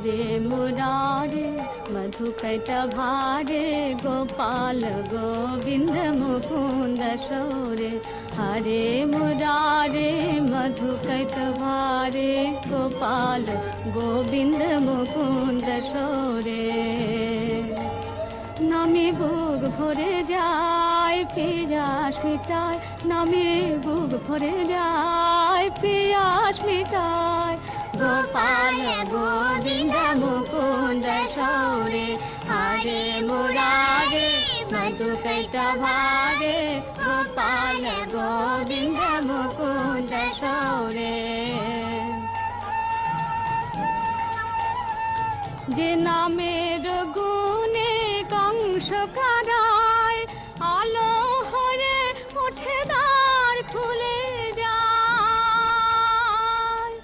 हरे मुरारे मधुकैट भारे गोपाल गोविंद मुकुंद शौरे हरे मुरारे मधुकैट भारे गोपाल गोविंद मुकुंद शौरे नामे बुक भरे যায় পিয়াস মিটায় নামে বুক ভরে যায় পিয়াস মিটায় গোপাল গোবিন্দ মুকুন্দ শৌরে হরে মুরারে মধুকৈট ভারে গোপাল গোবিন্দ মুকুন্দ শৌরে যে নামের গুণে কংস কারায় আলো হয়ে ওঠে দ্বার খুলে যায়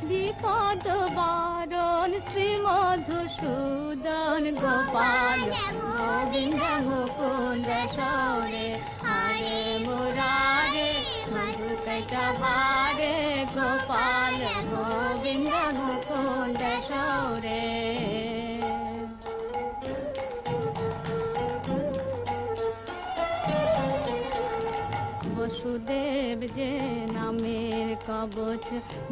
বিপদ বারণ শ্রী মধুসূদন গোপাল গোবিন্দ মুকুন্দ শৌরে হরে মুরারে মধুকৈট ভারে গোপাল গোবিন্দ মুকুন্দ শৌরে বসুদেব যে নামের কবচ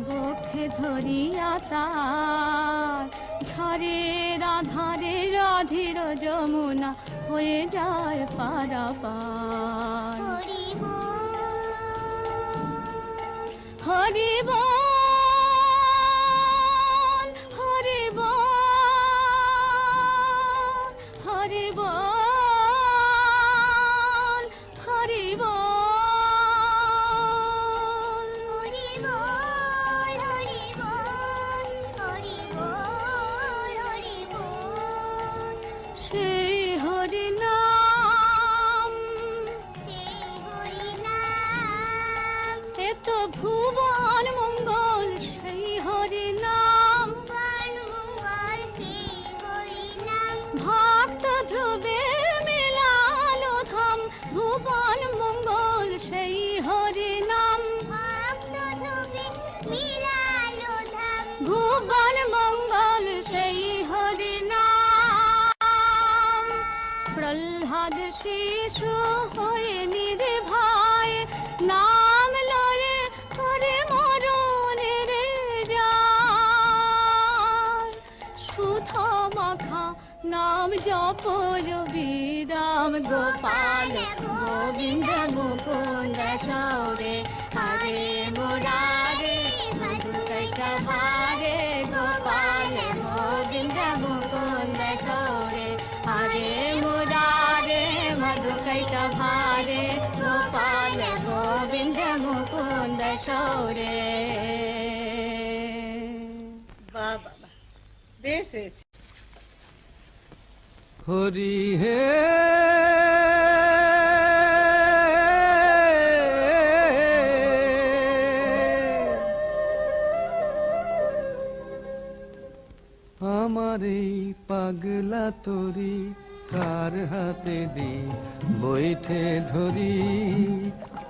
বক্ষে ধরিয়া তার ঝরে রাধারে রাধির যমুনা হয়ে যায় পারাপার হরি বল হরি বল হরি বল হরি বল সেই হরি নাম এত ভুবন মঙ্গল সেই হরি নাম ভক্ত ধ্রুবের মেলালো ধাম ভুবন মঙ্গল সেই হরি নাম ভুবন মঙ্গল সেই হরি নাম প্রহ্লাদ শিশু হয়ে নিরে ভাই নাম লয়ে করে মরণের যায় সুধা মাখা নাম জপ বিরাম গোপাল গোবিন্দ মুকুন্দ শৌরে হরে মুরারে মধুকৈট ভারে গোপাল গোবিন্দ মুকুন্দ শৌরে হরে মুরারে মধুকৈট ভারে গোপাল গোবিন্দ মুকুন্দ শৌরে বাবা বেশ হরি হে আমার এই পাগলা তোরি কার হাতে দি বৈঠে ধরি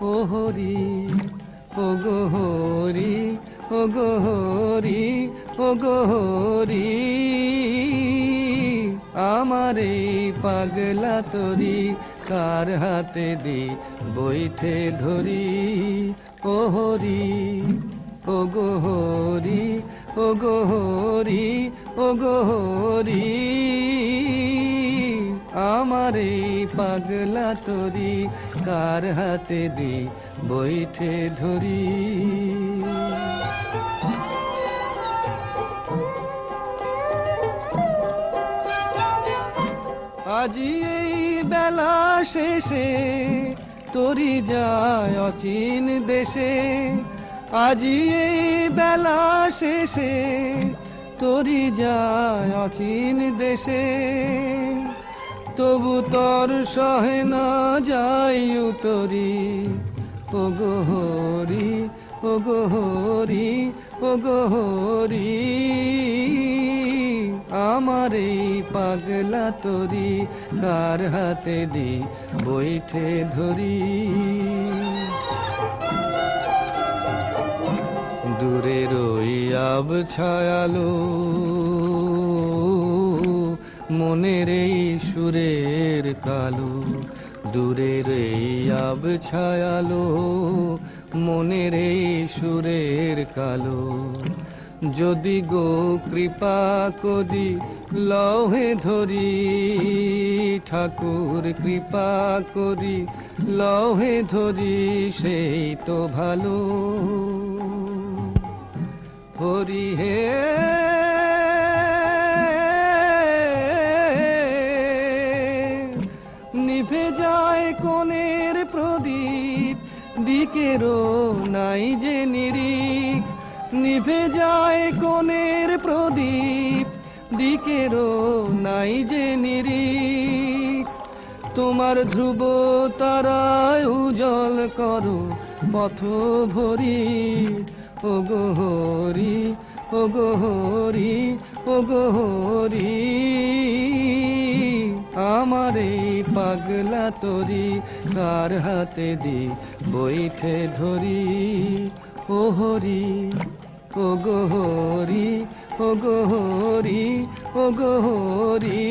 ও হরি ও গো হরি ও গো হরি ও গো হরি আমার এই পাগলা তোরি কার হাতে দি বৈঠে ধরি ও হরি ও গো হরি ও গো হরি ও গো হরি আমার এই পাগলা তোরি কার হাতে দি বৈঠে ধরি আজি এই বেলা শেষে তোরি যায় অচিন দেশে আজি এই বেলা শেষে তোরি যায় অচিন দেশে তবু তোর সহে না যাই উতরি ও গো হরি ও গো হরি ও গো হরি আমার এই পাগলা তোরি কার হাতে দি বৈঠে ধরি দূরে রই আব ছায়ালো মনের এই সুরের কালো, দূরের এই আব ছায়ালো, মনের এই সুরের কালো। যদি গো কৃপা করি লহে ধরি, ঠাকুর কৃপা করি লহে ধরি, সেই তো ভালো। হরি হে নিভে যায় কোণের প্রদীপ, দিকেরও নাই যে নিরিখ। নিভে যায় কোণের প্রদীপ, দিকেরও নাই যে নিরিখ। তোমার ধ্রুব তারায় উজ্জ্বল করো পথ ভরি, ও গো হরি, ও গো হরি, ও গো হরি। আমার এই পাগলা তরি কার হাতে দি বইঠে ধরি, ও হরি, ও গো হরি, ও গো হরি, ও গো হরি।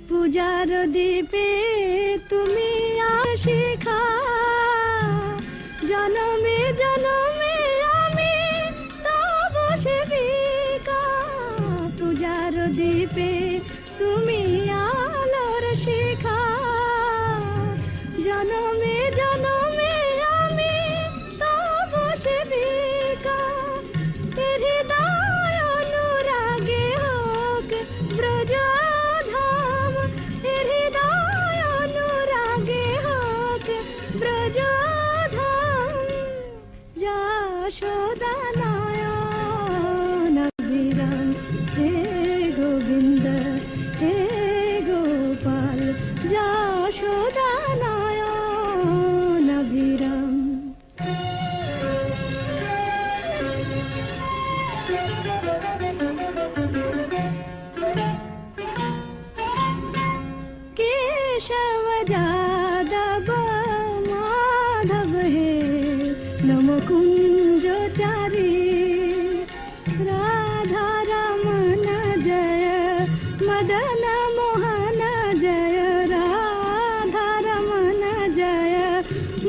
পূজার দীপে তুমি আশিখা, জনমে জনমে আমি তব সেবিকা। পূজার দীপে তুমি আলোর শিখা, জনমে জনমে আমি তব সেবিকা। হৃদয় অনুরাগে হোক ব্রজ,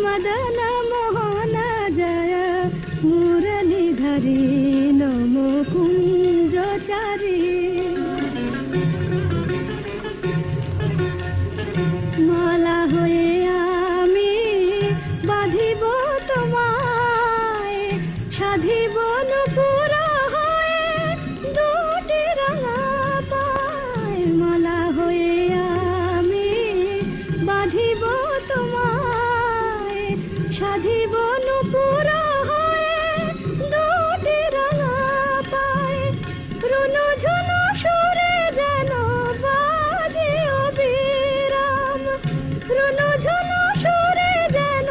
मदन मोहन जय मुरलीधरी नमो कुंजचारी। माला हये आमी बाधिब तोमाय, साधिब नुपुर हये दुटी रंगा पाय। माला हये आमी बाधिब तोमाय, সাধিব নুপুর হয়ে দুটি রাঙা পায়। রুনু ঝুনু সুরে যেন বাজে অবিরাম, রুনু ঝুনু সুরে যেন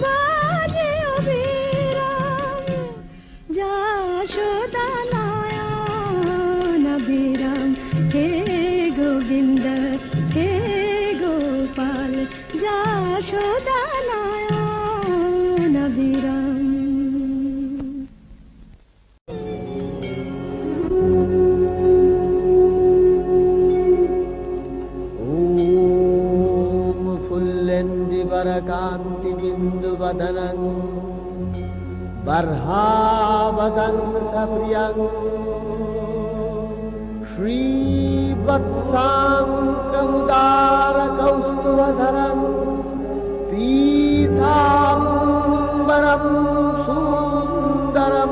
বাজে অবিরাম। যশোদা নয়ন বিরাম, হে গোবিন্দ হে গোপাল, যশোদা कांति बिंदु वदनं बर्हावदं सप्रियं श्रीवत्सांकमुदार कौस्तुभधरं पीताम्बरं सुन्दरं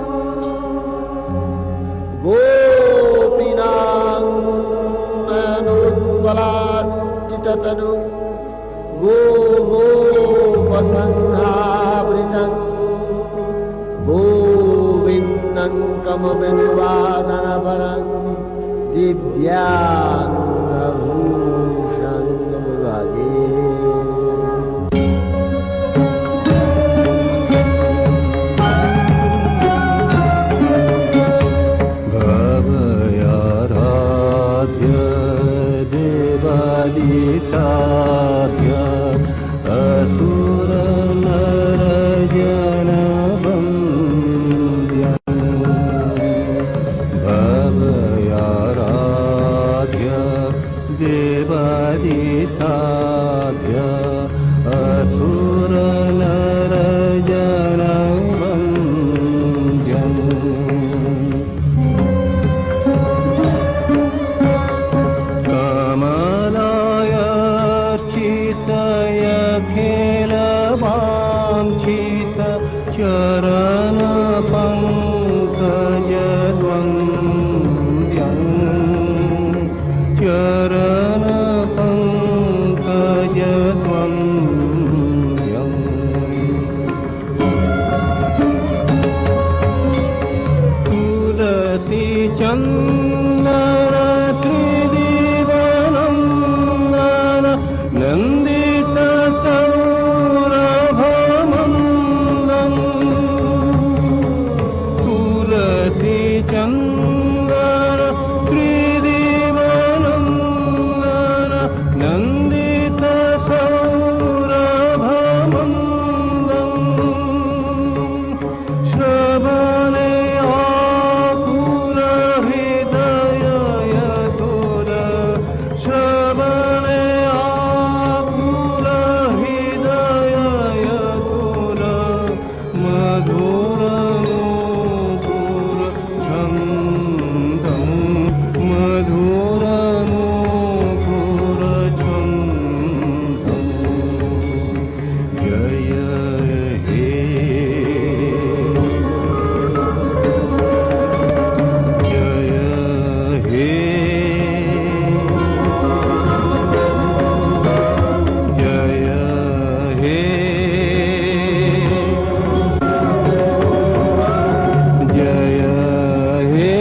गोपीनां नयनोज्ज्वलाचिततनु गोपसंहावृतं गोविन्दं कमपिवादनपरं दिव्याङ्गभूषं भजे। भवयाराध्य देवादिसाध्य देवादिसाध्य असुर नर जन वन्द्यम् कमलायार्चित अखिल वाञ्छित चरण पंकज द्वन्द्वम् चरण पंकज द्वन्द्वम् तुलसी चन्दन त्रिदिवनन्दन नन्दित सौरभमन्दम् तुलसी चन्दन त्रिदिवनन्दन नन्दित सौरभमन्दम् श्रवणे आकुल हृदय यतुर श्रवणे आकुल हृदय यतुर मधुर नूपुर छन्दं मधुर नूपुर छन्दं जय हे जय हे जय हे जय हे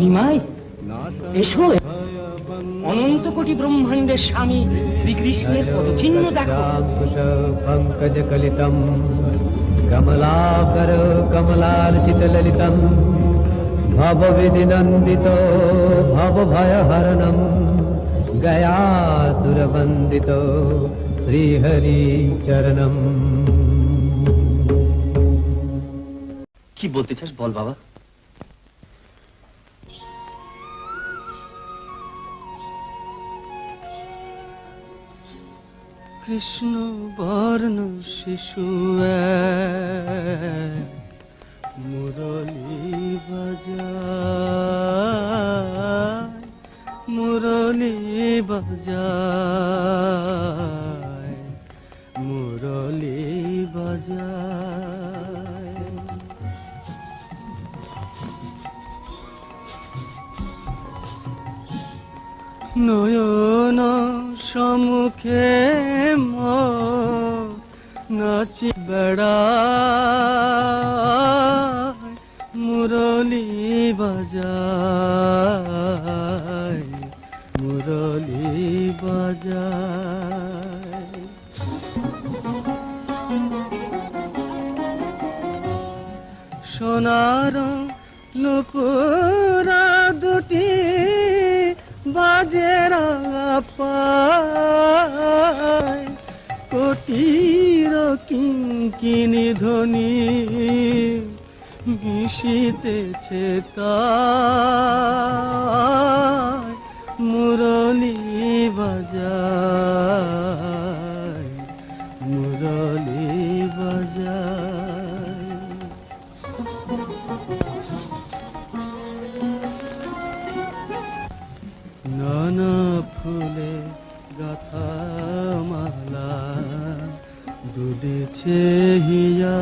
নিমাই এসো অনন্ত কোটি ব্রহ্মাণ্ডের স্বামী শ্রীকৃষ্ণের পদচিহ্ন দেখো पंकज कलितम कमलाकर कमलार्चित ललितम भव विधि नंदितो भव भय हरणम गयासुर वंदितो श्री हरि चरणम। কি বলতে চাস বল বাবা। কৃষ্ণ বর্ণ শিশু এক মুরলী বাজায় মুরলী বাজায় মুরলী বাজায় নয়ন সম্মুখে নাচি বেড়ায় মুরলী বাজায় মুরলী বাজায় সোনার নুপুরা দুটি বাজের পায় কোটির কিঙ্কিনি ধ্বনি মিশিতেছে তাই মুরলী বাজায় মুরলী বাজায়। গাথা মালা দুলেছে হিয়া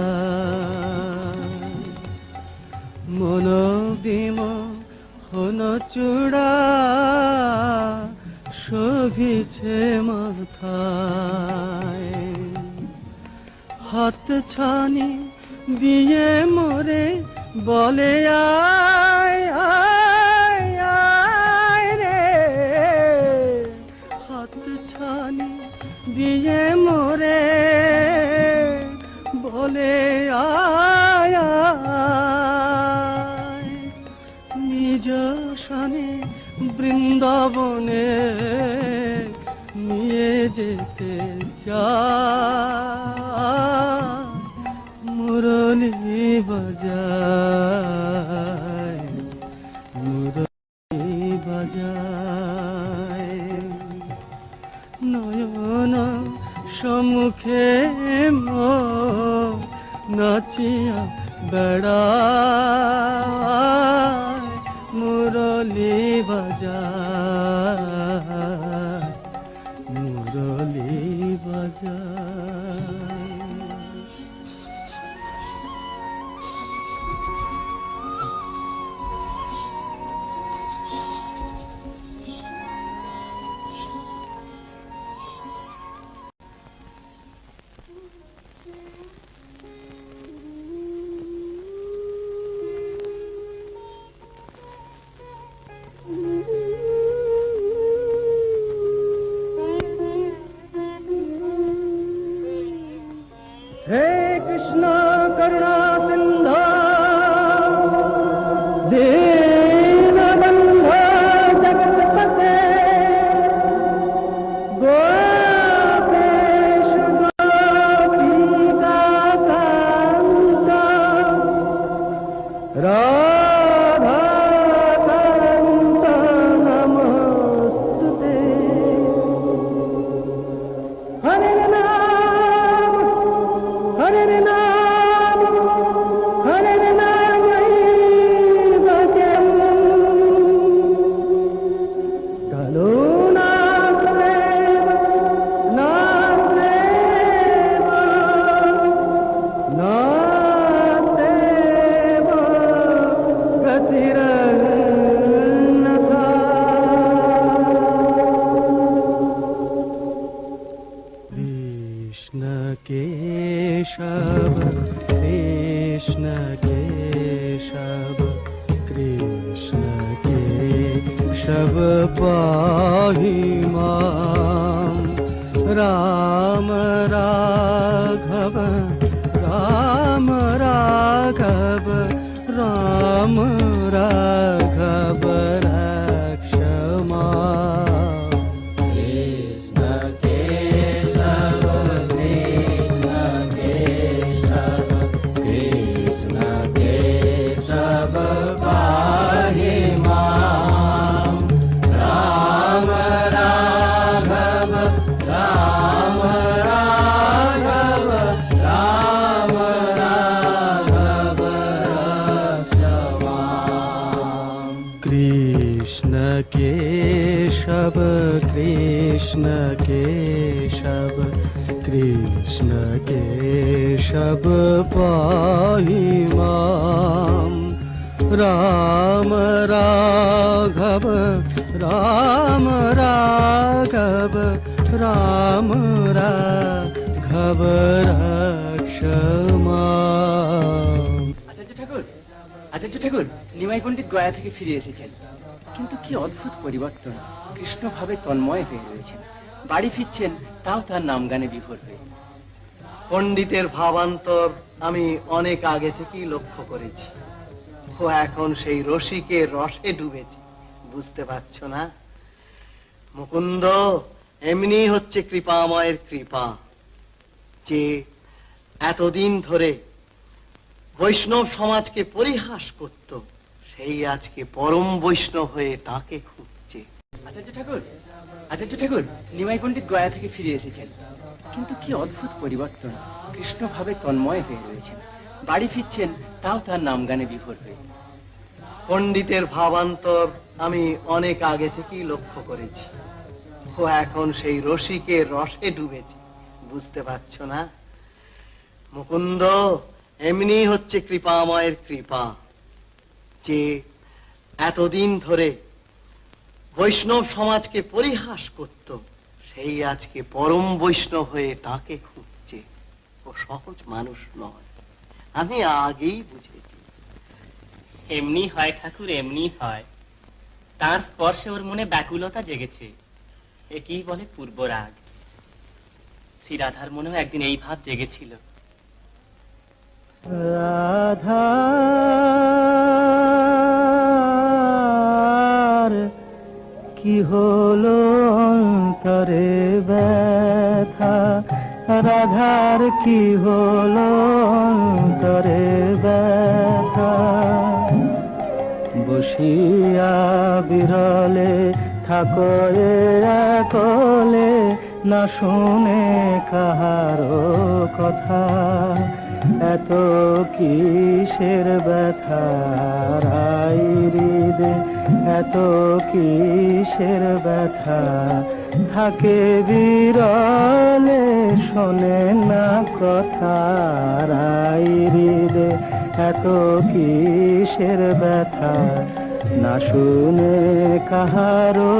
মন বিম হন চূড়া শোভিছে মাথায় হাত ছানি দিয়ে মোরে বলে আয় আয় আয় রে হাত ছানি দিয়ে মোরে বলে আয় আয় নিজ শানে বৃন্দাবনে নিয়ে যেতে চায় মুরলী বাজায় মুরলী বাজায় নয়ন সম্মুখে নাচিয়া বেড়ায় মুরলী বাজায় মুরলী বাজায় हे कृष्ण करुणा सिंधु दीनबंधु जगत्पते गोपेश गोपीकान्त राधाकान्त नमोस्तुते हरे Hare Nam, Hare Nam, Bhagem. Kaluna Prema, Nasdeva, Nasdeva, Gatirannatha. Krishna Keshav, Krishna Keshav, Krishna Keshav pahi mam, Ram Raghav, Ram Raghav, Ram Raghav Rakshama. Krishna Keshav, Krishna Keshav pahi mam, Ram Raghav, Ram Raghav, Ram Raghav Rakshama. আচার্য ঠাকুর নিমাই পণ্ডিত গয়া থেকে ফিরে এসেছেন, কিন্তু কি অদ্ভুত পরিবর্তন। কৃষ্ণ ভাবে তন্ময় হয়ে রয়েছেন, বাড়ি ফিরছেন তাও তার নাম গানে বিভোর হয়ে। পণ্ডিতের ভাবান্তর আমি অনেক আগে থেকেই লক্ষ্য করেছি। ও এখন সেই রসিকের রসে ডুবেছে, বুঝতে পারছো না? মুকুন্দ এমনি হচ্ছে কৃপাময়ের কৃপা, যে এতদিন ধরে বৈষ্ণব সমাজকে পরিহাস করত, সেই আজকে পরম বৈষ্ণব হয়ে তাকে খুঁজছে। আচার্য ঠাকুর নিমাই পণ্ডিত গয়া থেকে ফিরে এসেছেন, কিন্তু কি অদ্ভুত পরিবর্তন। কৃষ্ণ ভাবে তন্ময় হয়ে রয়েছেন, বাড়ি ফিরছেন তাও তার নাম গানে বিভোর হয়ে। পণ্ডিতের ভাবান্তর আমি অনেক আগে থেকেই লক্ষ্য করেছি। ও ও এখন সেই রসিকের রসে ডুবেছে, বুঝতে পারছো না? মুকুন্দ, এমনি হচ্ছে কৃপাময়ের কৃপা, যে এতদিন ধরে বৈষ্ণব সমাজকে পরিহাস করত, সেই আজকে পরম বৈষ্ণব হয়ে তাকে খুঁজছে। ও সহজ মানুষ নয়, আমি আগেই বুঝেছি। এমনি হয় ঠাকুর, এমনি হয়। তার স্পর্শে ওর মনে ব্যাকুলতা জেগেছে, একেই বলে পূর্বরাগ। শ্রীরাধার মনেও একদিন এই ভাব জেগেছিল। রাধার কি হলো অন্তরে ব্যথা, রাধার কি হলো অন্তরে ব্যথা, বসিয়া বিরলে থাকো একলে, না শুনে কাহারো কথা, এত কিসের ব্যথা রাই হৃদে, এত কিসের ব্যথা, থাকে বিরলে শোনে না কথা রাই হৃদে, এত কিসের ব্যথা, না শুনে কাহারো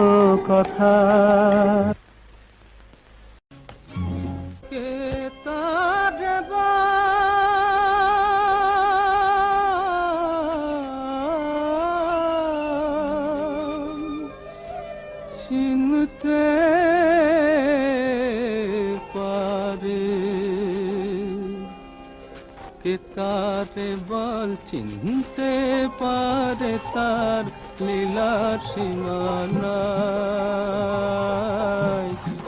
কথা। চিনতে পারে কে তারে বল, চিনতে পারে তার লীলার সীমানায়,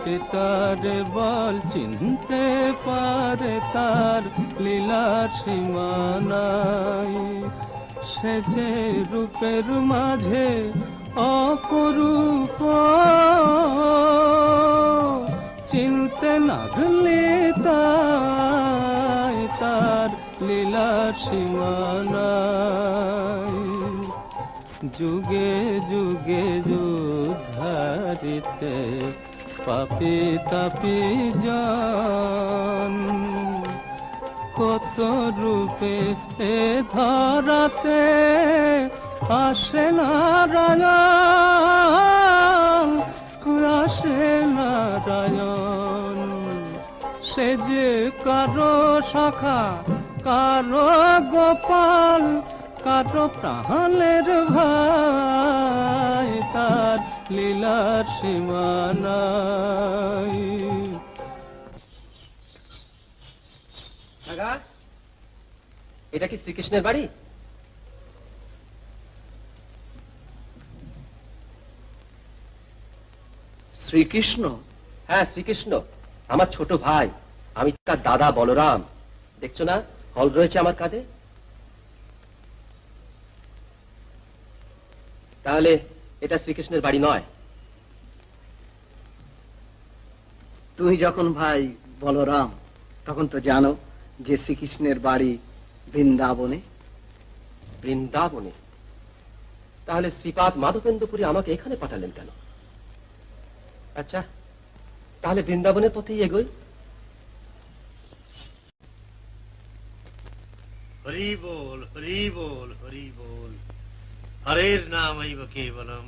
কে তারে বল, চিনতে পারে তার লীলার সীমানায়, সে যে রূপের মাঝে অপরূপ, চিনতে না গেলে তাই তার লীলার সীমানায়, যুগে যুগে যুদ্ধারিতে পাপি তাপি জন, কত রূপে এ ধরাতে আসে নারায়ণ, আসে নারায়ণ, সে যে কারো সখা, কারো গোপাল, কারো প্রাণের ভাই, তার লীলার সীমানায়। এটা কি শ্রীকৃষ্ণের বাড়ি? শ্রীকৃষ্ণ? হ্যাঁ, শ্রীকৃষ্ণ, আমার ছোট ভাই। আমি তার দাদা বলরাম। দেখছো না, হল রয়েছে আমার কাঁধে। তাহলে এটা শ্রীকৃষ্ণের বাড়ি নয়? তুমি যখন ভাই বলরাম, তখন তো জানো যে শ্রীকৃষ্ণের বাড়ি বৃন্দাবনে। বৃন্দাবনে? তাহলে শ্রীপাদ মাধবেন্দ্রপুরী আমাকে এখানে পাঠালেন কেন? আচ্ছা, তাহলে বৃন্দাবনের পথেই এগোই। হরি বল, হরি বল, হরি বল, হরের নামৈব কেবলম।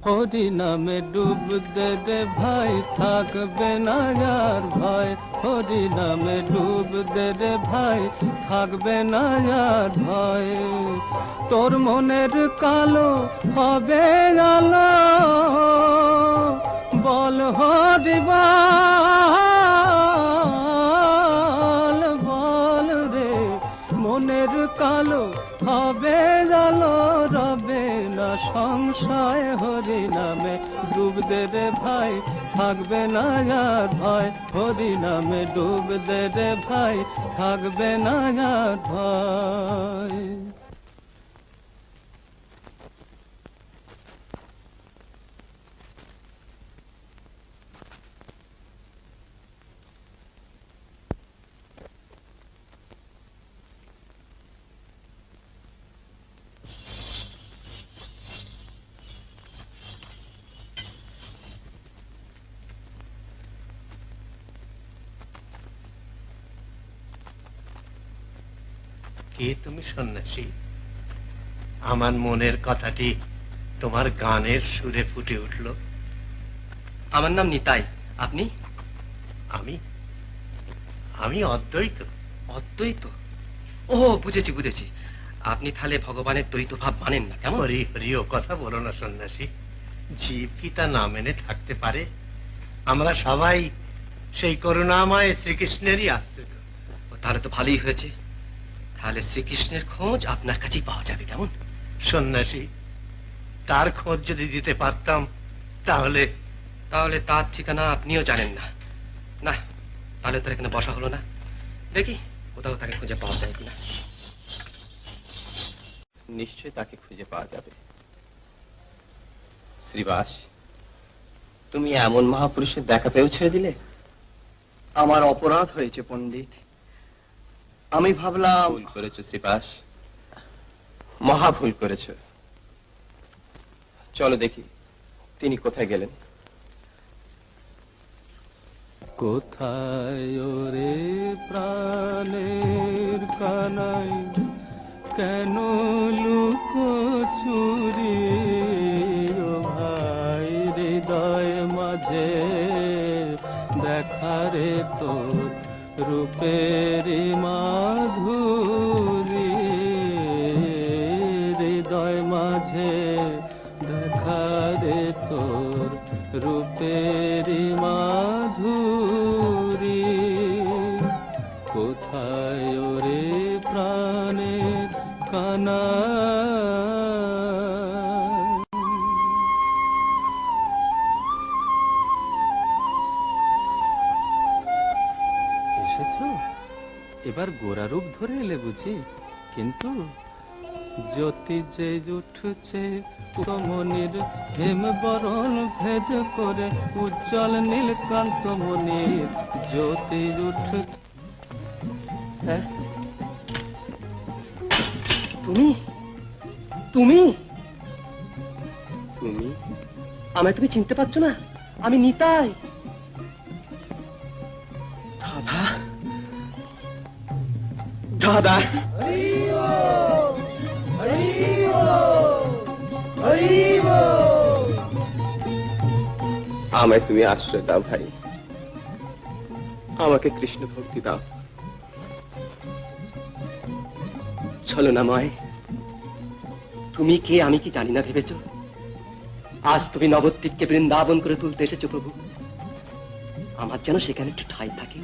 হরি নামে ডুব দে রে ভাই, থাকবে না আর ভয়, হরি নামে ডুব দে রে ভাই, থাকবে না আর ভয়, তোর মনের কালো হবে আলো, বল হরি বল, বল রে, মনের কালো হবে আলো, রবে না সংশয়, হরি নামে ডুব দে রে ভাই, থাকবে না আর ভয়, হরি নামে ডুব দে রে ভাই, থাকবে না আর ভয়। কে তুমি সন্ন্যাসী? আমার মনের কথাটি তোমার গানের সুরে ফুটে উঠল। আমার নাম নিতাই। আপনি? আমি আমি অদ্বৈত। অদ্বৈত? ও বুঝেছি বুঝেছি। আপনি তাহলে ভগবানের দ্বৈত ভাব মানেন না, কেমন? হরি হরি, ও কথা বলো না সন্ন্যাসী। জীব কি তা না মেনে থাকতে পারে? আমরা সবাই সেই করুণাময় শ্রীকৃষ্ণেরই আশ্রিত। ও তাহলে তো ভালোই হয়েছে। তাহলে শ্রীকৃষ্ণের খোঁজ আপনার কাছেই পাওয়া যাবে, কেমন? সন্ন্যাসী, তার খোঁজ যদি দিতে পারতাম তাহলে তাহলে তার ঠিকানা আপনিও জানেন না। না, তাহলে তো এখানে বসা হলো না। দেখি কোথাও তাকে খুঁজে পাওয়া যায় কিনা। নিশ্চয় তাকে খুঁজে পাওয়া যাবে। শ্রীবাস, তুমি এমন মহাপুরুষের দেখা পেয়েও ছেড়ে দিলে? আমার অপরাধ হয়েছে পণ্ডিত। আমি ভাবলাম। ভুল করেছো শ্রীবাস, মহা ভুল করেছো। চলো দেখি তিনি কোথায় গেলেন। কোথায় ওরে প্রাণের কানাই, কেন লুকোচুরি? ও ভাই, হৃদয় মাঝে দেখারে তোর রূপের মাধুরী, হৃদয় মাঝে দেখারে তোর রূপের মাধুরী। কোথায় ওরে প্রাণের কানা? এসেছো? এবার গোরা রূপ ধরে এলে বুঝি? কিন্তু জ্যোতি যে উঠছে কমনির হেম বরণ ভেদ করে, উজ্জ্বল নীলকান্ত মনির জ্যোতি উঠ। হ্যাঁ, তুমি তুমি তুমি আমায় তুমি চিনতে পারছো না? আমি নিতাই। দাদা, দাদা, আমায় তুমি আশ্রয় দাও ভাই, আমাকে কৃষ্ণ ভক্তি দাও। ছলনাময়, তুমি কে আমি কি জানি না ভেবেছ? আজ তুমি নবদ্বীপকে বৃন্দাবন করে তুলতে এসেছো প্রভু। আমার যেন সেখানে একটু ঠাঁই থাকে,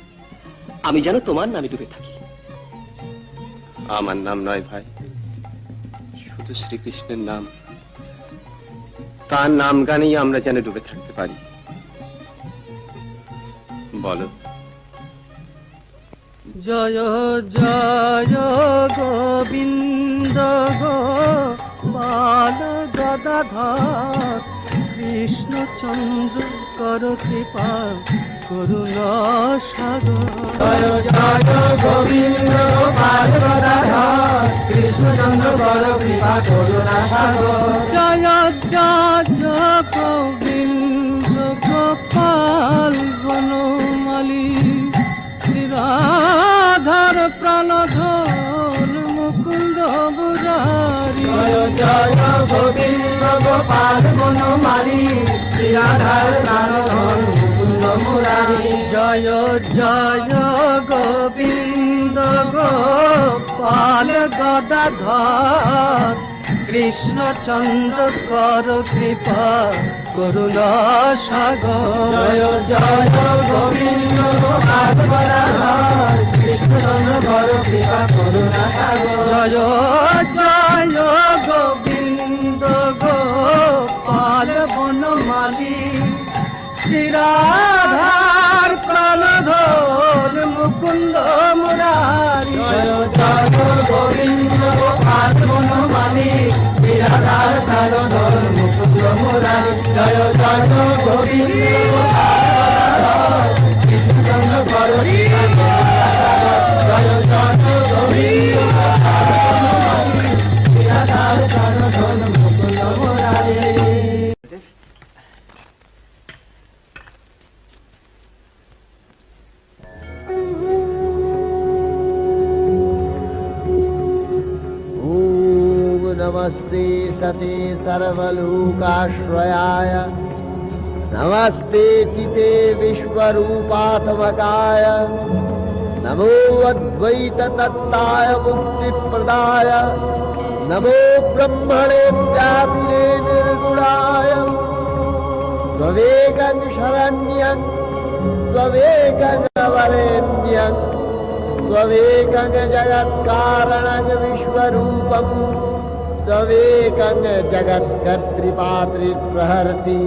আমি যেন তোমার নামে ডুবে থাকি। আমার নাম নয় ভাই, শুধু শ্রীকৃষ্ণের নাম। তার নাম গানেই আমরা যেন ডুবে থাকতে পারি। বলো। জয় জয় গোবিন্দ গোপাল গদাধর, কৃষ্ণচন্দ্র কর কৃপা করুণা সাগর। জয় জয় গোবিন্দ গোপাল গদাধর, কৃষ্ণচন্দ্র কর কৃপা করুণা সাগর। জয় জয় গোবিন্দ গোপাল বনমালী, রাধার প্রাণধর মুকুন্দ মুরারি। জয় জয় গোবিন্দ গোপাল বনমালী, রাধার প্রাণধর মুকুন্দ মুরারি। জয় জয় গোবিন্দ গোপাল গদাধর, কৃষ্ণচন্দ্র কর কৃপা করুণা সাগর। জয় জয় গোবিন্দ গোপাল গদাধর, কৃষ্ণচন্দ্র কর কৃপা করুণা সাগর। জয় জয় গোবিন্দ গোপাল বনমালী, শ্রীরাধার প্রাণধর মুকুন্দ মুরারি। জয় জয় গোবিন্দ গোপাল বনমালী, শ্রীরাধার প্রাণধর মুকুন্দ মুরারি। জয় জয় গোবিন্দ গোপাল কৃষ্ণচন্দ্র কর কৃপা করুণা সাগর। জয় জয় গোবিন্দ গোপাল বনমালী, শ্রীরাধার প্রাণধর মুকুন্দ মুরারি। तते सर्वलोकाश्रयाय नमस्ते चिते विश्वरूपात्मकाय नमो अद्वैत तत्ताय मुक्तिप्रदाय नमो ब्रह्मणे व्यापिने निर्गुणाय त्वमेकं शरण्यं त्वमेकं वरेण्यं त्वमेकं जगत्कारणं विश्वरूपं त्वमेकं जगत्कर्तृपातृप्रहर्ति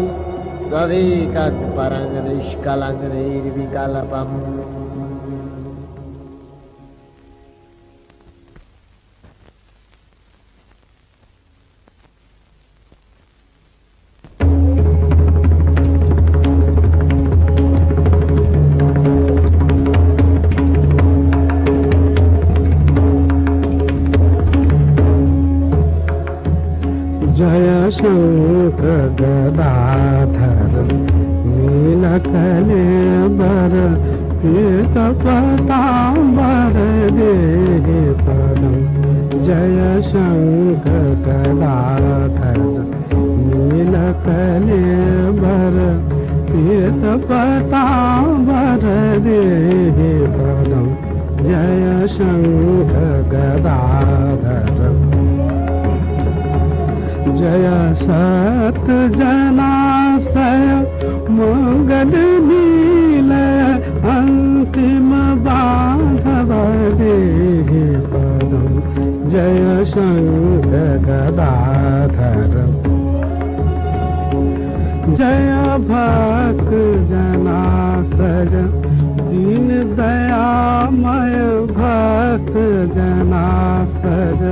त्वमेकं परं निष्कलं निर्विकल्पम्। जय शंकर गदाधर नीलकलेबर पीत पतांबर देहि पदम। जय शंकर गदाधर नीलकलेबर पीत पतांबर देहि पदम। जय शंकर गदाधर जय सत जनाशय मंगल नील अंतिम बांधव देहि पदम। जय शंकर गदाधर जय भक्त जनाशय दीन दयामय भक्त जनाशय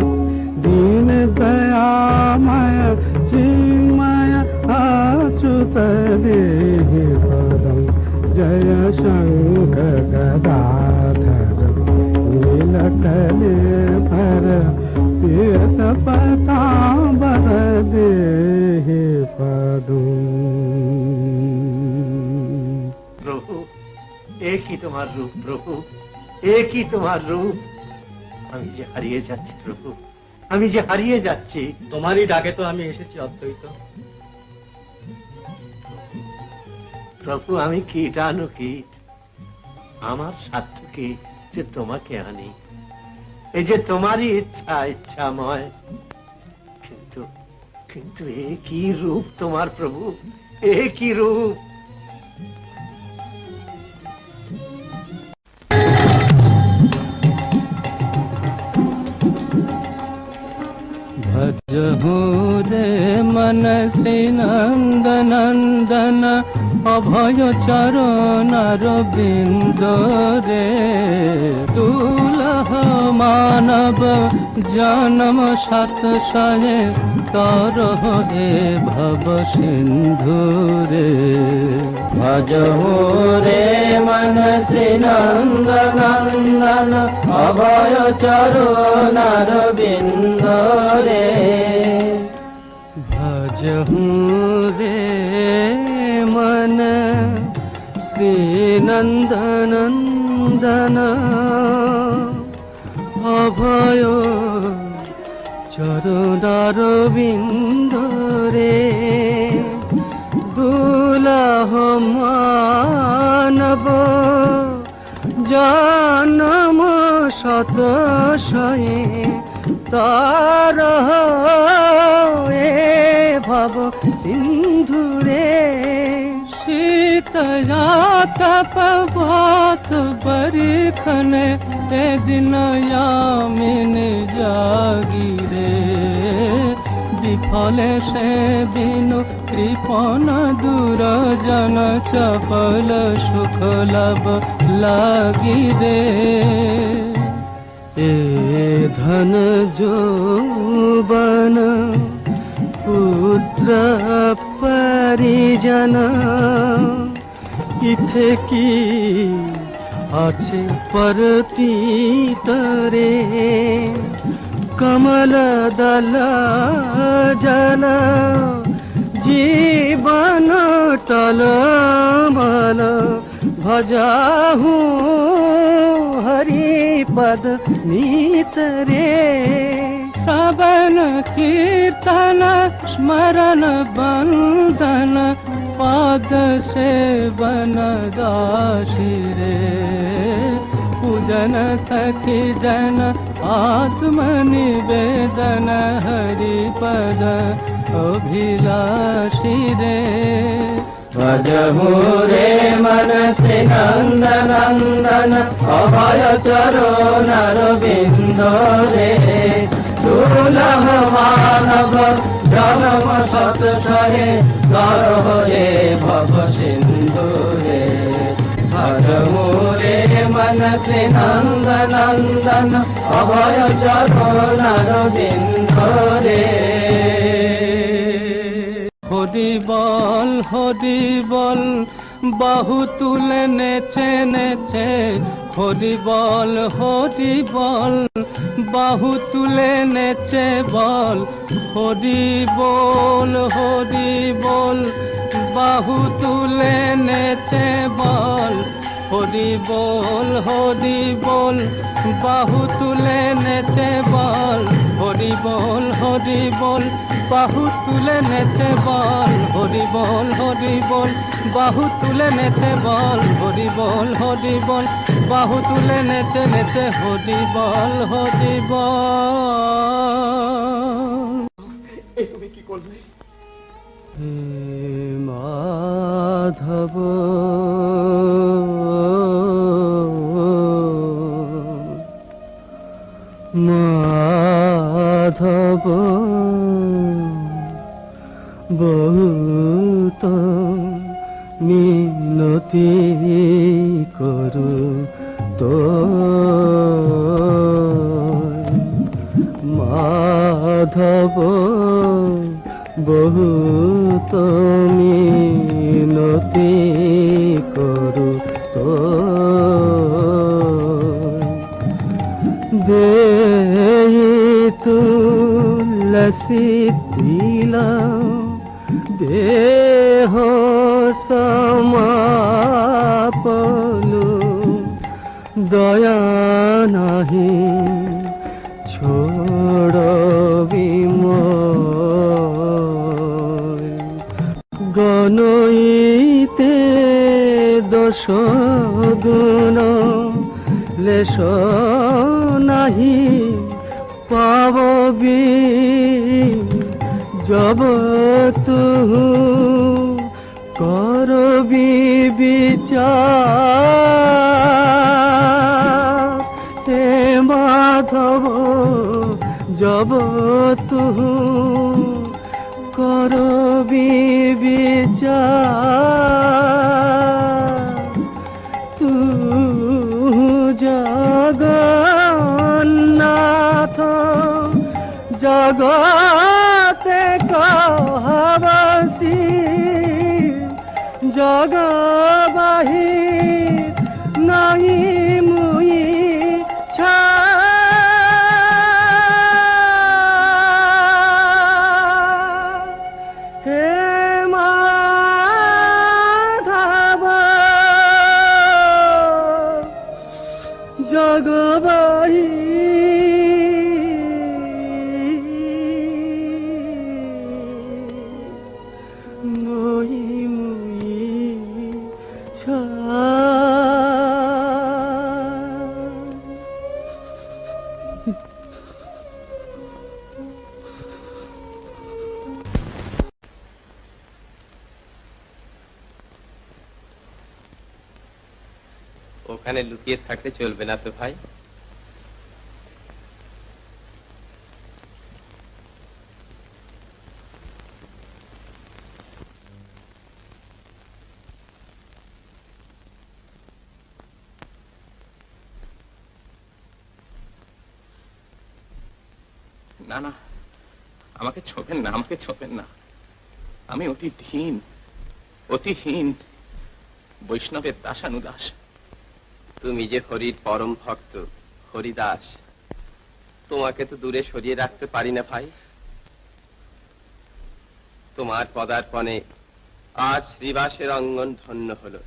दीन दयामय चिन्मय अच्युत देहि पदम। जय शंकर गदाधर नीलकलेबर पीत पतांबर देहि पदम। प्रभु एक ही तुम्हार रूप, प्रभु एक ही तुम्हार रूप। আমি যে হারিয়ে যাচ্ছি প্রভু, আমি যে হারিয়ে যাচ্ছি। তোমারই ডাকে তো আমি এসেছি অদ্বৈত। প্রভু আমি কীট আনু কীট, আমার সাধ্য কি যে তোমাকে আনি। এই যে তোমারই ইচ্ছা ইচ্ছাময়, কিন্তু কিন্তু এ কি রূপ তোমার প্রভু, এ কি রূপ। भजहु रे मन श्री नंद नंदन अभय चरण रविंद रे। दुलह मानव जन्म सात सहे तरह ए भव सिंधु रे। भजहु रे मन श्री नंद नंदन अभय चरण रविंद रे। भजहु रे मन श्री नंद नंदन अभय चरण रविंद रे। दुलह मानव जन्म शत सहे तरह ए भव सिंधु रे। शीतयात पवत बरिखन ए दिन यामिन जागी रे। विफले से बिनु कृपण दूर जन चपल सुख लब लागी रे। ए धन जोबन पुत्र परिजन इथे की আছে परतीत रे। कमल दल जल जीवन टलमल भजाहू हरि पद नीत रे। सबन कीर्त कीर्तन स्मरण बंदन पाद सेवन दासी रे पूजन सखी जन आत्म निवेदन हरि पद अभिलाषी रे भजहु रे मन श्री नंद नंदन अभय चरण अरविंद रे दुर्लभ मानव जन्म सत सहे करह रे भव सिंधु रे भजहु रे मन श्री नंद नंदन अभय चरण अरविंद रे हरि बल बाहु तुले नेचे नेचे हरि बल बाहु तुले नेचे बल हरि बोल बाहु तुले नेचे बल हरि बोल बाहु तुले नेचे बल हरि बोल बाहु तुले नेचे बल हरि बोल बाहु तुले नेचे बल हरि बोल बाहु तुले नेचे नेचे हरि बोल তুমি কি করবে? হে মাধব মাধব বহুত মিনতি করু তো মাধব বহুত মিনতি করু তো তুলসী তিলা দেহ সমাপলু দয়া নাহি ছোড়বি গণইতে দোষ গুণ লেশ নাহি পাববি जब तू करबी विचार हे माधव जब तू करबी विचार तू जगन्नाथ जगते कहबसी जगबाही नहीं मुई छा हे माधव जगबाही ওখানে লুকিয়ে থাকলে চলবে না তো ভাই। না না, আমাকে ছোঁবেন না, আমাকে ছোঁবেন না। আমি অতিহীন বৈষ্ণবের দাসানুদাস। তুমি যে হরির পরম ভক্ত, হরিদাস, তোমাকে তো দূরে সরিয়ে রাখতে পারি না ভাই। তোমার পদার্পণে আজ শ্রীবাসের অঙ্গন ধন্য হলো।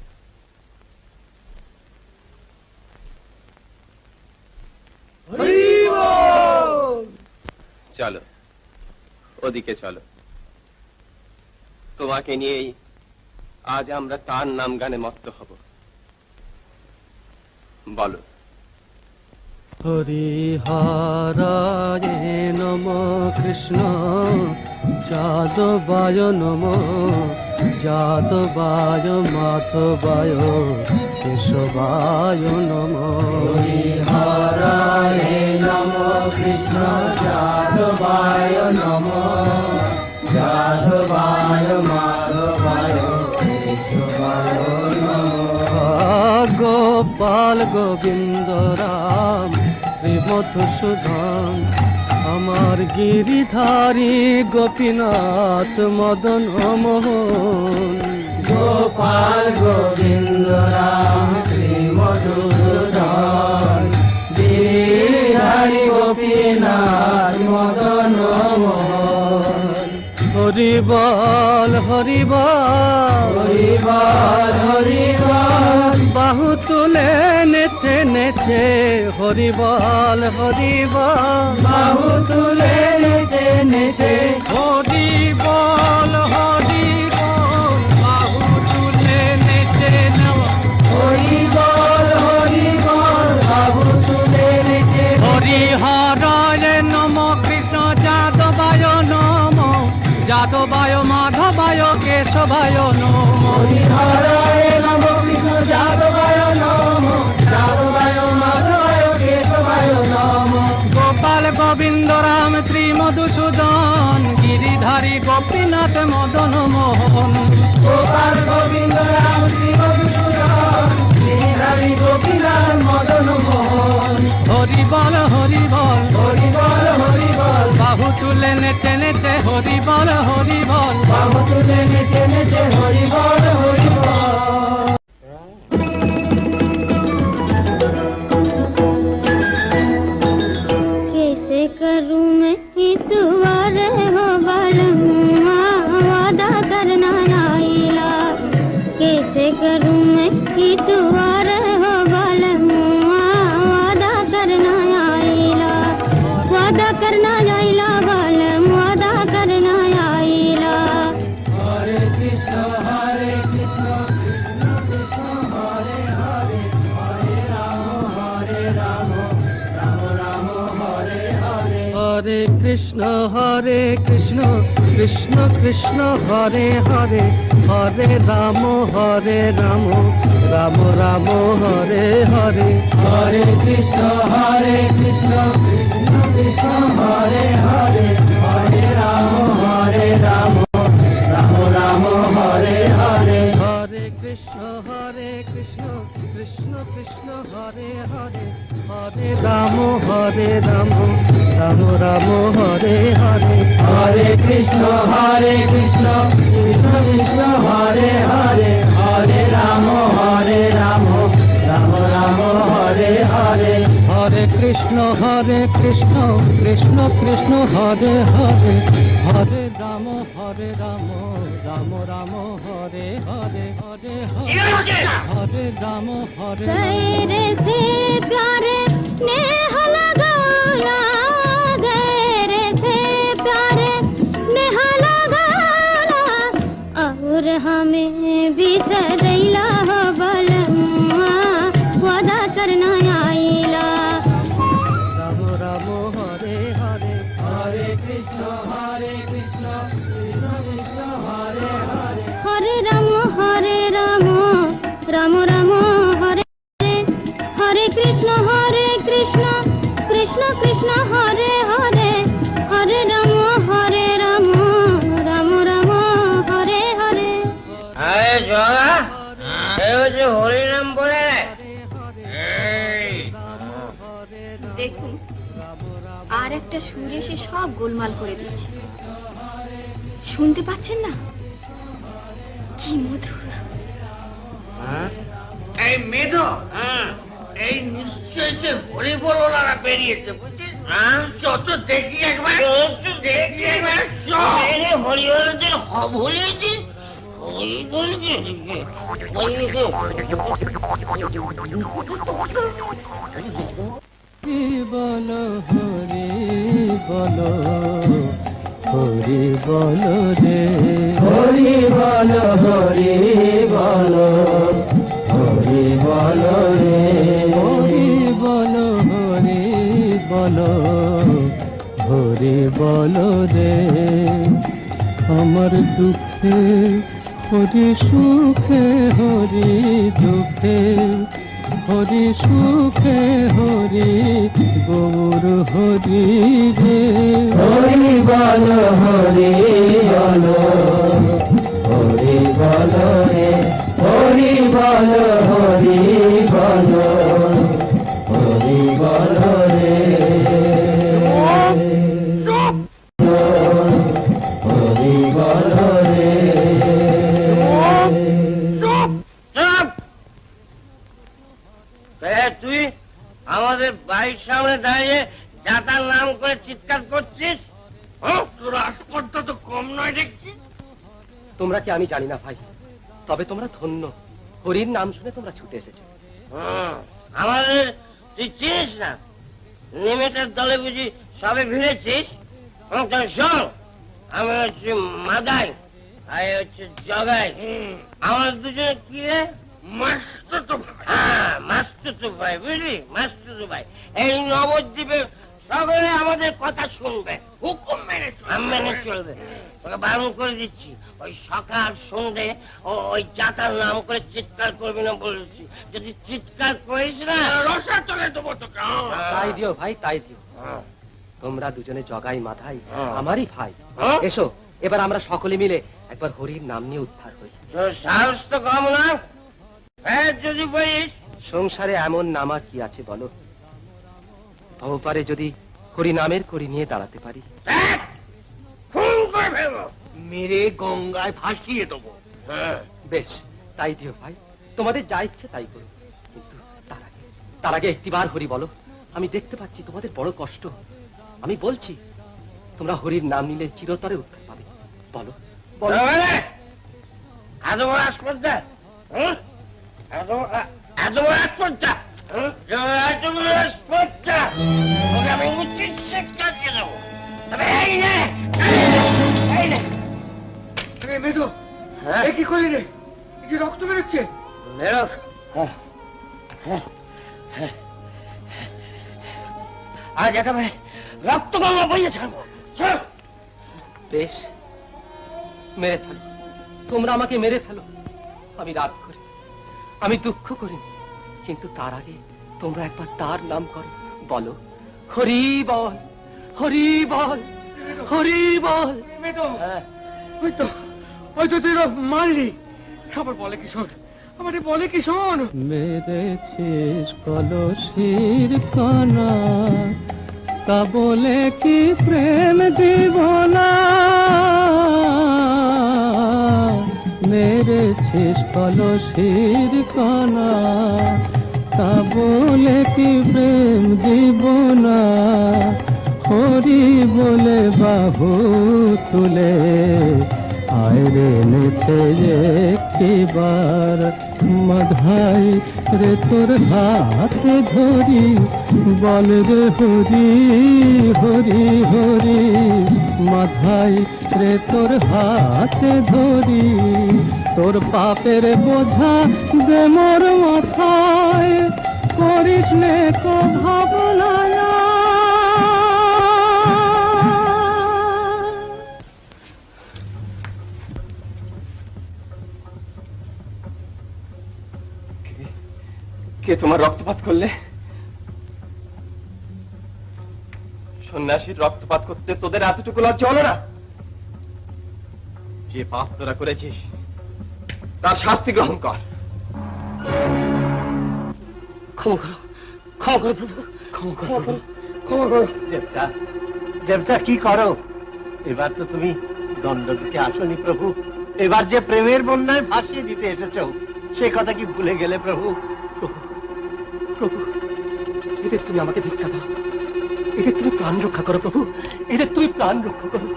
চলো, ও ওদিকে চলো, তোমাকে নিয়েই আজ আমরা তার নাম গানে মত্ত হব। বলো। হরিহরায় নম কৃষ্ণ যাদবায় নম, যাদবায় মাধবায় কেশবায় নম। হরিহরায় নম কৃষ্ণ যাদবায় নম, যাদবায় মাধবায় কেশবায় নম। গোপাল গোবিন্দ রাম শ্রী মধুসূদন, আমার গিরিধারী গোপীনাথ মদন মোহন। গোপাল গোবিন্দ রাম শ্রী মধুসূদন, গিরিধারী গোপীনাথ মদন মোহন। হরি বল হরি বল, হরি বল হরি বল, বাহু তুলে নেচে নেচে হরি বল হরি বল, বাহু তুলে নেচে নেচে হরি বল হরি বল, বাহু তুলে নেচে নাও হরি বল হরি বল, বাহু তুলে নেচে। হরিহরায় নম কৃষ্ণ যাদবায় নম, যাদবায় মাধবায় কেশবায় নম। হরিহরায় নম কৃষ্ণ যাদবায় নম, যাদবায় মাধবায় কেশবায় নম। গোপাল গোবিন্দ রাম শ্রী মধুসূদন, গিরিধারী গোপীনাথ মদন মোহন। গোপাল গোবিন্দ রাম শ্রী মধুসূদন, গিরিধারী গোপীনাথ মদন মোহন। হরি বল হরি বল, হরি বল হরি বল, বাহু তুলে নেচে নেচে হরি বল হরি বল, বাহু তুলে নেচে নেচে হরি বল হরি বল। कैसे करूं मैं तुम्हारे हो बालमुआ, वादा करना आइला। कैसे करूं मैं तुम्हारे हो बालमुआ, वादा करना आइला। वादा करना आइला बालम, वादा करना आइला। हरे कृष्ण कृष्ण कृष्ण हरे हरे, हरे राम राम राम हरे हरे। हरे कृष्ण कृष्ण कृष्ण हरे हरे, हरे राम राम राम हरे हरे। हरे कृष्ण कृष्ण कृष्ण हरे हरे, हरे राम राम राम हरे हरे। हरे कृष्ण कृष्ण कृष्ण हरे हरे, हरे राम राम राम हरे हरे। हरे कृष्ण कृष्ण कृष्ण हरे हरे, हरे राम राम राम हरे हरे। हरे कृष्ण कृष्ण कृष्ण हरे हरे, हरे राम राम राम हरे हरे। हरे हरे राम हरे। गैर से प्यारे नेह लगाना, गैर से प्यारे नेह लगाना, और हमें भी सदैला हो बलमुआ, वादा करना आइला। राम राम हरे हरे, हरे कृष्ण कृष्ण कृष्ण हरे हरे। हरे राम राम राम हरे हरे। हरे कृष्ण कृष्ण कृष्ण हरे हरे, हरे राम राम राम हरे हरे। আরে জগা, এই হচ্ছে হরিনাম বলে। দেখুন, আর একটা সুর এসে সব গোলমাল করে দিচ্ছে। শুনতে পাচ্ছেন না? কি মধুর। এই মেধো, এই নিশ্চয়ই সে হরি বলারা বেরিয়েছে, বুঝছিস? যত দেখি একবার, দেখি একবার হরি বলছেন ভুলেছি, হরি বলছে বলো হরি বলো, হরি বল রে হরি বল হরি বল হরি বল রে হরি বল হরি বল হরি বল রে আমার দুঃখে হরি সুখে হরি দুঃখে হরি সুখে হরি গৌর হরি রে হরি বল হরি বল হরি বল রে হরি বল হরি বল হরি বল রে হরি বল রে তুই আমাদের বাড়ির সামনে দাঁড়িয়ে যাতার নাম করে চিৎকার করছিস? তোর আসপর্দা তো কম নয় দেখছি। তোমরা কি আমি জানি না ভাই, তবে তোমরা ধন্য, হরির নাম শুনে তোমরা ছুটে এসেছো। আমাদের তুই চিনিস না? নিমেটের দলে বুঝি সবে ভিড়েছিস? শোন, আমি হচ্ছে মাদাই আর হচ্ছে জগাই। আমাদের দুজনে কি রে? মাস্তুতো ভাই, বুঝলি? মাস্তুতো ভাই। এই নবদ্বীপে সকলে আমাদের কথা শুনবে, হুকুম মেনে চলবে। ওকে বারণ করে দিচ্ছি, ওই সকাল সন্ধ্যে ওই জাতার নাম করে চিৎকার করবি না বলেছি। যদি চিৎকার করিস না রসা চলে দেবো তোকে। তাই দিও ভাই, তাই দিও। তোমরা দুজনে জগাই মাথায় আমারই ভাই। এসো এবার আমরা সকলে মিলে একবার হরির নাম নিয়ে উদ্ধার হই। সাহস তো কম না। যদি বলিস সংসারে এমন নামা কি আছে বলো, ভবপারে যদি হরি নামের করি নিয়ে দাঁড়াতে পারি, খুন করে ফেলবো, মেরে গঙ্গায় ভাসিয়ে দেবো। বেশ তাই দিও ভাই, তোমাদের যা ইচ্ছে তাই করো। কিন্তু তার আগে একটিবার হরি বলো। আমি দেখতে পাচ্ছি তোমাদের বড় কষ্ট। আমি বলছি তোমরা হরির নাম নিলে চিরতরে উদ্ধার পাবে। বলো বলো। এত বড় আসপর্দা, এত বড় আসপর্দা, এত বড় আসপর্দা, ওকে আমি উচিত শিক্ষা দিয়ে দেবো। তবে এই নে, এই নে। মেদো, কি করলি রে? যে রক্ত বেরোচ্ছে। আজ একেবারে রক্ত গঙ্গা বইয়ে ছাড়বো। বেশ, মেরে ফেলো, তোমরা আমাকে মেরে ফেলো। আমি রাগ করি, আমি দুঃখ করি, কিন্তু তার আগে তোমরা একবার তার নাম করো। বলো হরি বল, হরি বল, হরি বল। ওই তো তুই মারলি। আবার বলে কি শোন, আমার বলে কি শোন। মেরেছিস কলসির কণা, তা বলে কি প্রেম দিব না? মেরেছিস কলসির কণা, তা বলে কি প্রেম দিব না? হরি বলে বাহু তুলে আয়রে নেছে একটিবার মাধাই রে তোর হাতে ধরি, বল রে হরি হরি হরি। মাধাই রে তোর হাতে ধরি, তোর পাপের বোঝা দে মোর মাথায়, করিস নে কো ভাবনা। কে তোমার রক্তপাত করলে? সন্ন্যাসীর রক্তপাত করতে তোদের এতটুকু লজ্জা হলো না? যে পাপ তোরা করেছিস তার শাস্তি গ্রহণ কর। ক্ষমা করো, ক্ষমা করো প্রভু, ক্ষমা করো, ক্ষমা করো। দেবতা, দেবতা কি করো? এবার তো তুমি দণ্ড দিতে আসনি প্রভু। এবার যে প্রেমের বন্যায় ভাসিয়ে দিতে এসেছো, সে কথা কি ভুলে গেলে প্রভু? প্রভু, এদের তুমি আমাকে ভিক্ষা দাও, এদের তুমি প্রাণ রক্ষা করো প্রভু, এদের তুমি প্রাণ রক্ষা করো।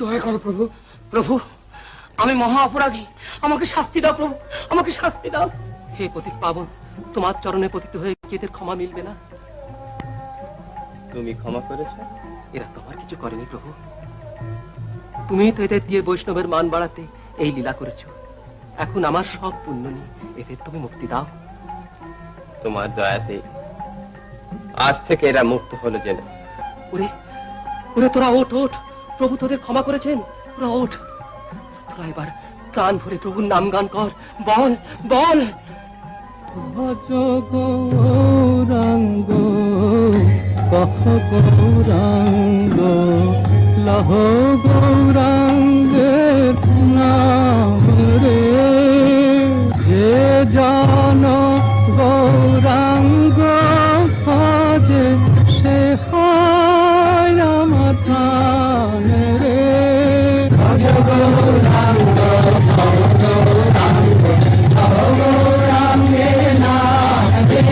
দয়া করো প্রভু। প্রভু, আমি মহা অপরাধী, আমাকে শাস্তি দাও প্রভু, আমাকে শাস্তি দাও। হে পতিত পাবন, তোমার চরণে পতিত হয়ে কি এদের ক্ষমা মিলবে না? তুমি ক্ষমা করেছ? এরা তোমার কিছু করেনি প্রভু, তুমি তো এদের দিয়ে বৈষ্ণবের মান বাড়াতে এই লীলা করেছ। এখন আমার সব পুণ্য নিয়ে এদের তুমি মুক্তি দাও। তোমার দয়াতে আজ থেকে এরা মুক্ত হলো যেন। ওরে ওরে, তোরা ওঠ ওঠ, প্রভু তোদের ক্ষমা করেছেন, তোরা ওঠ। তোরা এবার প্রাণ ভরে প্রভুর নাম গান কর, বল বল। ভজ গৌরাঙ্গ কহ গৌরাঙ্গ লহ গৌরাঙ্গের নাম রে, যে জন গৌরাঙ্গ ভজে সে হয় আমার প্রাণ রে। ভজ গৌরাঙ্গ গৌরাঙ্গের নাম রে,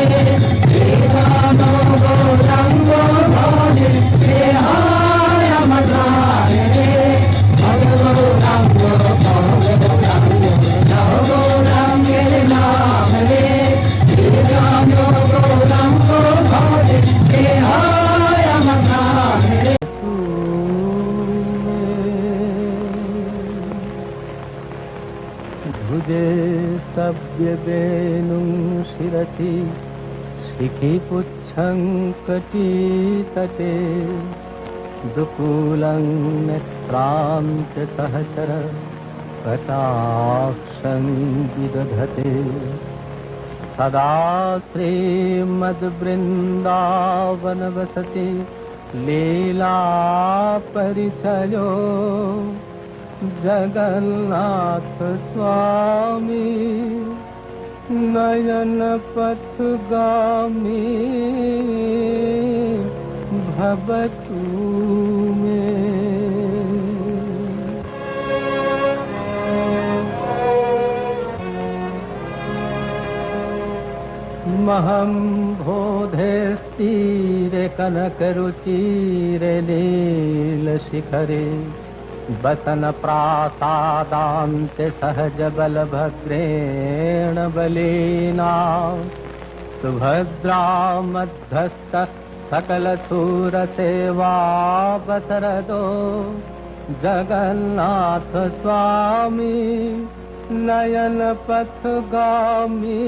যে জন গৌরাঙ্গ ভজে সে হয় আমার প্রাণ রে। ভজ গৌরাঙ্গ গৌরাঙ্গের নাম রে, যে জন গৌরাঙ্গ ভজে সে হয় আমার প্রাণ রে। ভুজে সব্য বেনুং শিরসি শিখি পুচ্ছং কটি তটে দুকুলং নেত্রান্ত সহচর কটাক্ষং বিদধতে সদা শ্রীমদ্বৃন্দাবন বসতি লীলা পরিচयो जगन्नाथ स्वामी नयन पथगामी भवतु मे। महं बोधेस्तीरे कनकरुचिरे नीलशिखरे बसन प्रासादान्ते सहज बलभद्रेण बलीना सुभद्रा मध्यस्थ सकल सूर सेवा बसरदो जगन्नाथ स्वामी नयन पथगामी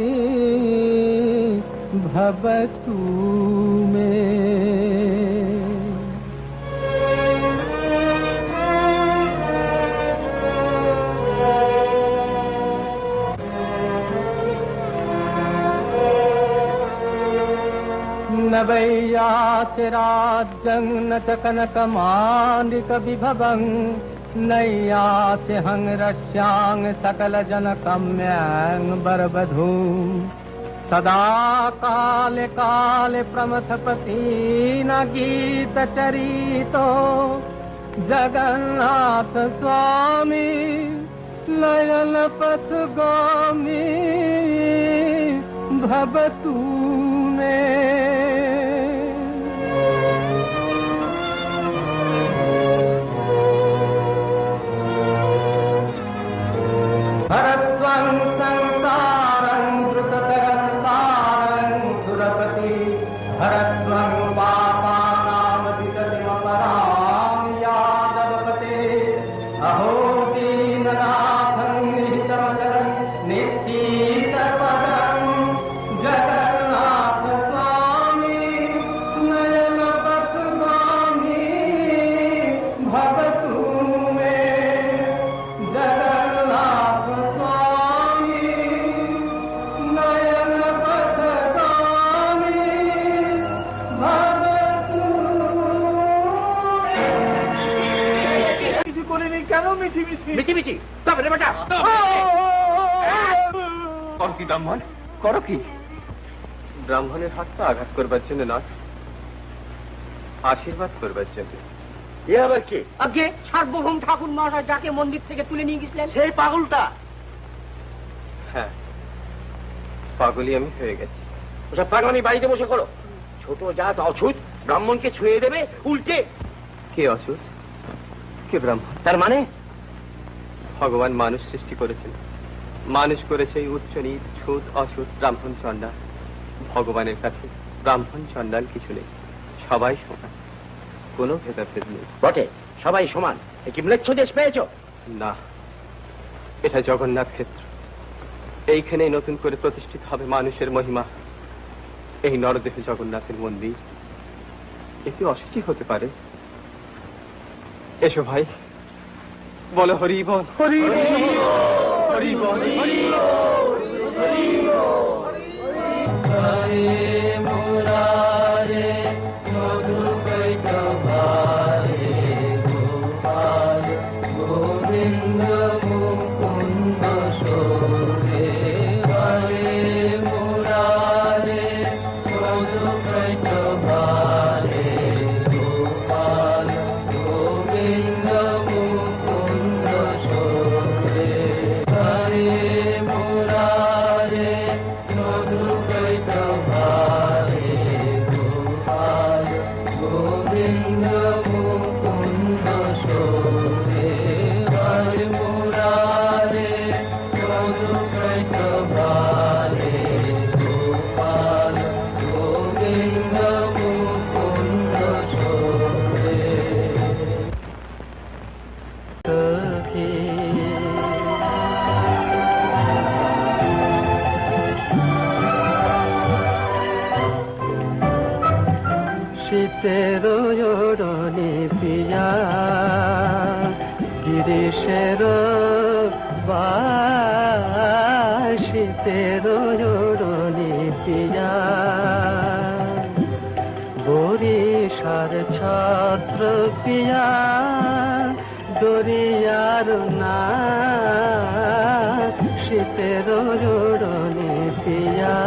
भवतु मे। न वैयाचिराज्यं न च कनकमालिक विभवं नैयासि हंरस्यां सकल जनकम्यां बरबधूं सदा काले काले प्रमथपति न गीत चरितो जगन्नाथ स्वामी नयन पथगामी भवतु मे। भरत्वं संसारं द्रुततरं सारं सुरपति भरत्वं पापानामधिगतिमपरां यादवपते अहो दीननाथं निहितमचरं निश्चितपदं जगन्नाथ स्वामी नयन पथगामी भवतु मे। जगन्नाथ स्वामी नयन पथगामी भवतु। কিছু করিনি কেন মিঠি মিঠি মিঠি মিঠি তবে রে বেটা কর কি ব্রাহ্মণ, করো কি? ব্রাহ্মণের হাতটা আঘাত করবার জন্য না, আশীর্বাদ করবার জন্য। এ আবার কে? আগে সার্বভৌম ঠাকুর মহাশয় যাকে মন্দির থেকে তুলে নিয়ে গেছিলেন সেই পাগলটা? হ্যাঁ, পাগলই আমি হয়ে গেছি। ওসব পাগলামি বাড়িতে বসে করো। ছোট জাত অছুত ব্রাহ্মণকে ছুঁয়ে দেবে উল্টে। কে অছুত, কে ব্রাহ্মণ? তার মানে ভগবান মানুষ সৃষ্টি করেছেন, মানুষ করেছে উচ্চ নীচ, ছুত অছুত, ব্রাহ্মণ চণ্ডাল। ভগবানের কাছে ব্রাহ্মণ চণ্ডাল কিছু নেই, সবাই সমান, কোনো ভেদাভেদ নেই। বটে, সবাই সমান। কি ম্লেচ্ছ দেশ পেয়েছ? না, এটা জগন্নাথ ক্ষেত্র। এইখানেই নতুন করে প্রতিষ্ঠিত হবে মানুষের মহিমা। এই নরদেহে জগন্নাথের মন্দির, এটি অসুচি হতে পারে? এসো ভাই, বলো হরি বল, হরি বল, হরি বল, হরি বল, হরি বল। মুরারে মধুকৈটভারে গোপাল গোবিন্দ মুকুন্দ সোরে। হরে মুরারে মধুকৈটভারে গোপাল গোবিন্দ মুকুন্দ সোরে। হরে মুরারে মধুকৈটভারে গোপাল গোবিন্দ মুকুন্দ সোরে। হরে মুরারে মধুকৈটভারে গোপাল গোবিন্দ মুকুন্দ সোরে। শীতের ওড়নে পিয়া গিরিশের শীতের ওড়নে পিয়া বরিশার ছাত্র পিয়া দরিয়ার না শীতের ওড়নে পিয়া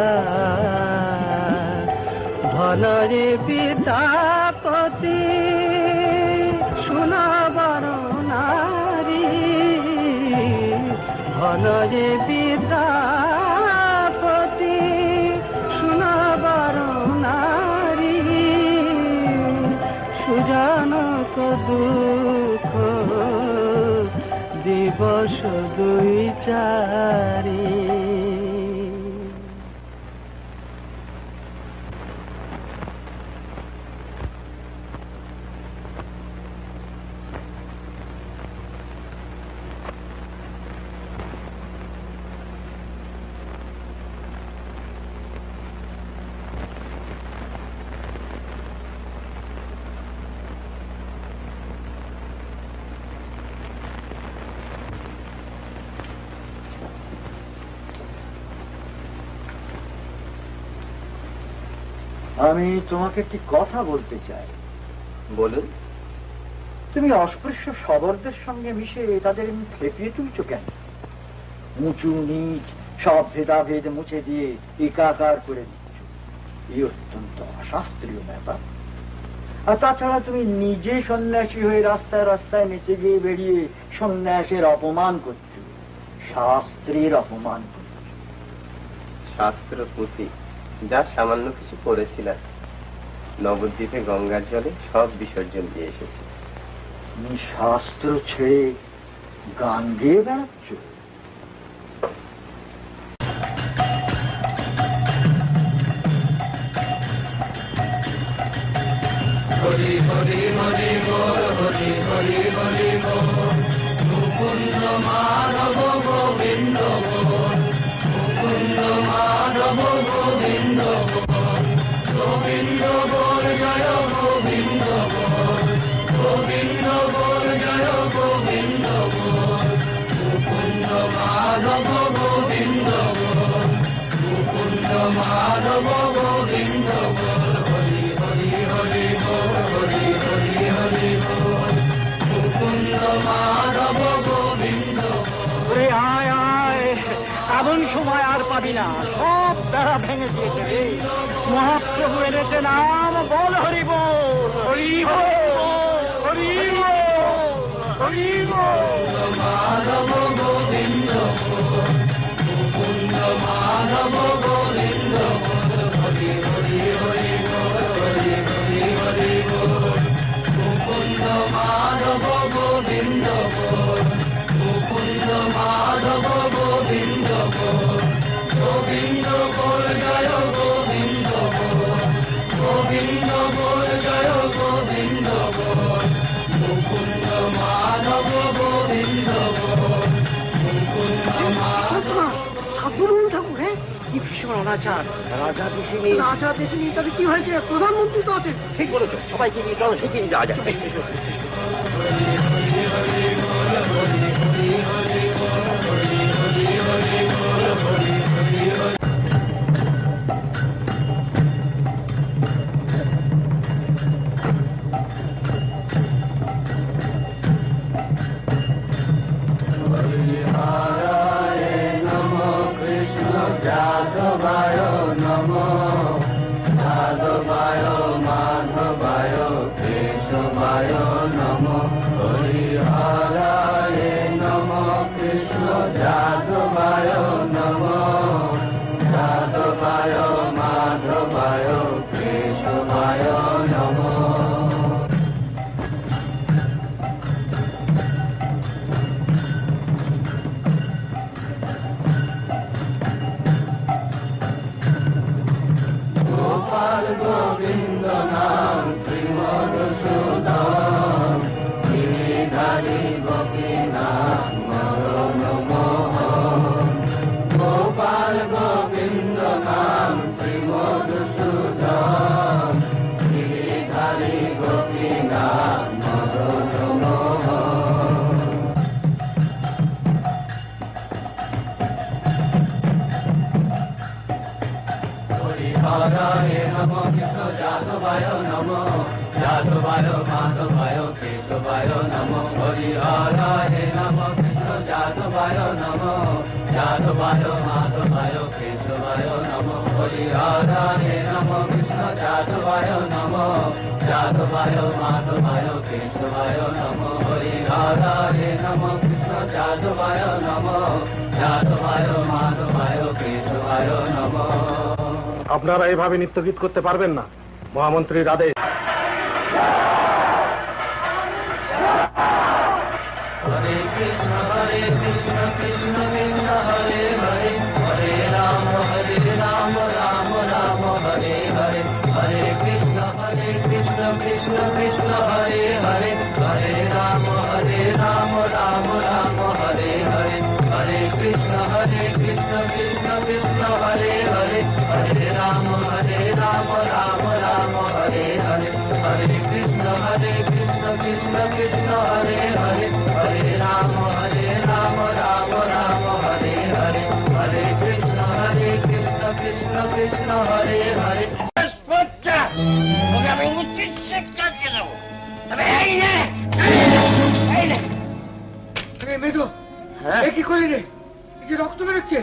ধনরে বিদ্যাপতি শোনাবার নারী ধনরে বিদ্যাপতি শোনাবার নারী সুজানক দুঃখ দিবস দুই চারি। আমি তোমাকে একটি কথা বলতে চাই। বলুন। তুমি অস্পৃশ্য শবরদের সঙ্গে মিশে তাদের এমনি খেপিয়ে তুলছ কেন? উঁচু নিচ সব ভেদাভেদ মুছে দিয়ে একাকার করে দিচ্ছ, এই অত্যন্ত অশাস্ত্রীয় ব্যাপার। আর তাছাড়া তুমি নিজে সন্ন্যাসী হয়ে রাস্তায় রাস্তায় নেচে গিয়ে বেরিয়ে সন্ন্যাসের অপমান করছো, শাস্ত্রের অপমান করছো। শাস্ত্র পুঁথি যা সামান্য কিছু পড়েছিলাম, নবদ্বীপে গঙ্গার জলে সব বিসর্জন দিয়ে এসেছি। তুমি শাস্ত্র ছেড়ে গান গেয়ে বেড়াচ্ছ। হরি হরি হরি বল, হরি হরি হরি বল, মুকুন্দ মাধব গোবিন্দ বল, মুকুন্দ মাধব গোবিন্দ বল, গোবিন্দ বল জয় গোবিন্দ বল, গোবিন্দ বল জয় গোবিন্দ বল, মুকুন্দ মাধব গোবিন্দ বল, মুকুন্দ মাধব গোবিন্দ বল। হরি হরি হরি বল, হরি হরি হরি বল, মুকুন্দ মাধব গোবিন্দ বল। আয় আয়, এমন সময় আর পাবি না, সব বেড়া ভেঙে দিয়েছে রে। মহাপ্রভু এনেছে নাম, বল হরি বল, হরি বল, হরি বল, হরি বল। মাধব গোবিন্দ বল, মুকুন্দ মাধব গোবিন্দ বল। হরি হরি হরি বল, হরি হরি হরি বল, মুকুন্দ মাধব গোবিন্দ বল, মুকুন্দ ভীষণ অনাচার। রাজা দেখিনি। রাজা দেখিনি তাহলে কি হয়েছে? প্রধানমন্ত্রী তো আছেন। ঠিক বলেছো, সবাইকে নিয়ে চলো সেখানে যাওয়া যাক। আপনারা এইভাবে নৃত্যগীত করতে পারবেন না, মহামন্ত্রীর আদেশ। আমি উচিত শিক্ষা দিয়ে দেবো। তবে এই নে, এই নে। মেধু, কি করলি রে? এই যে রক্ত বেরোচ্ছে।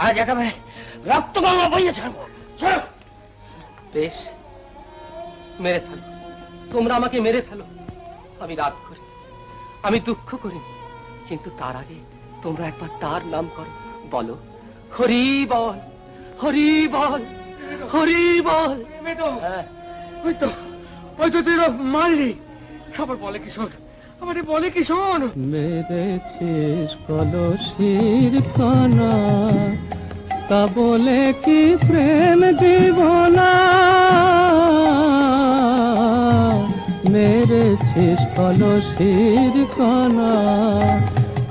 আজ একেবারে রক্ত গঙ্গা বইয়ে ছাড়বো। বেশ, মেরে ফেলো, তোমরা আমাকে মেরে ফেলো। আমি রাগ করি, আমি দুঃখ করি, কিন্তু তার আগে তোমরা একবার তার নাম করো। বলো, হরি বল, হরি বল, হরি বল। ওই তো তুই মারলি। আবার বলে কি শোন, আমার বলে কি শোন। মেরেছিস কলসির খানা, তা বলে কি প্রেম দিব না? মেরেছিস কলসির খানা,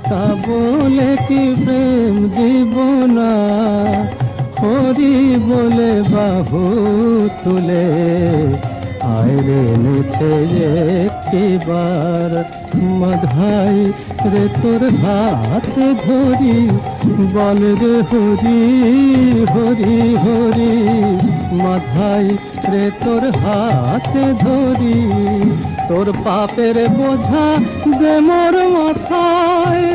তা বলে কি প্রেম দিব না? হরি বলে বাহু তুলে আয়রে নেছে একটিবার, মাধাই রে তোর হাত ধরি, বল রে হরি হরি হরি। মাধাই রে তোর হাত ধরি, তোর পাপের বোঝা দে মোর মাথায়,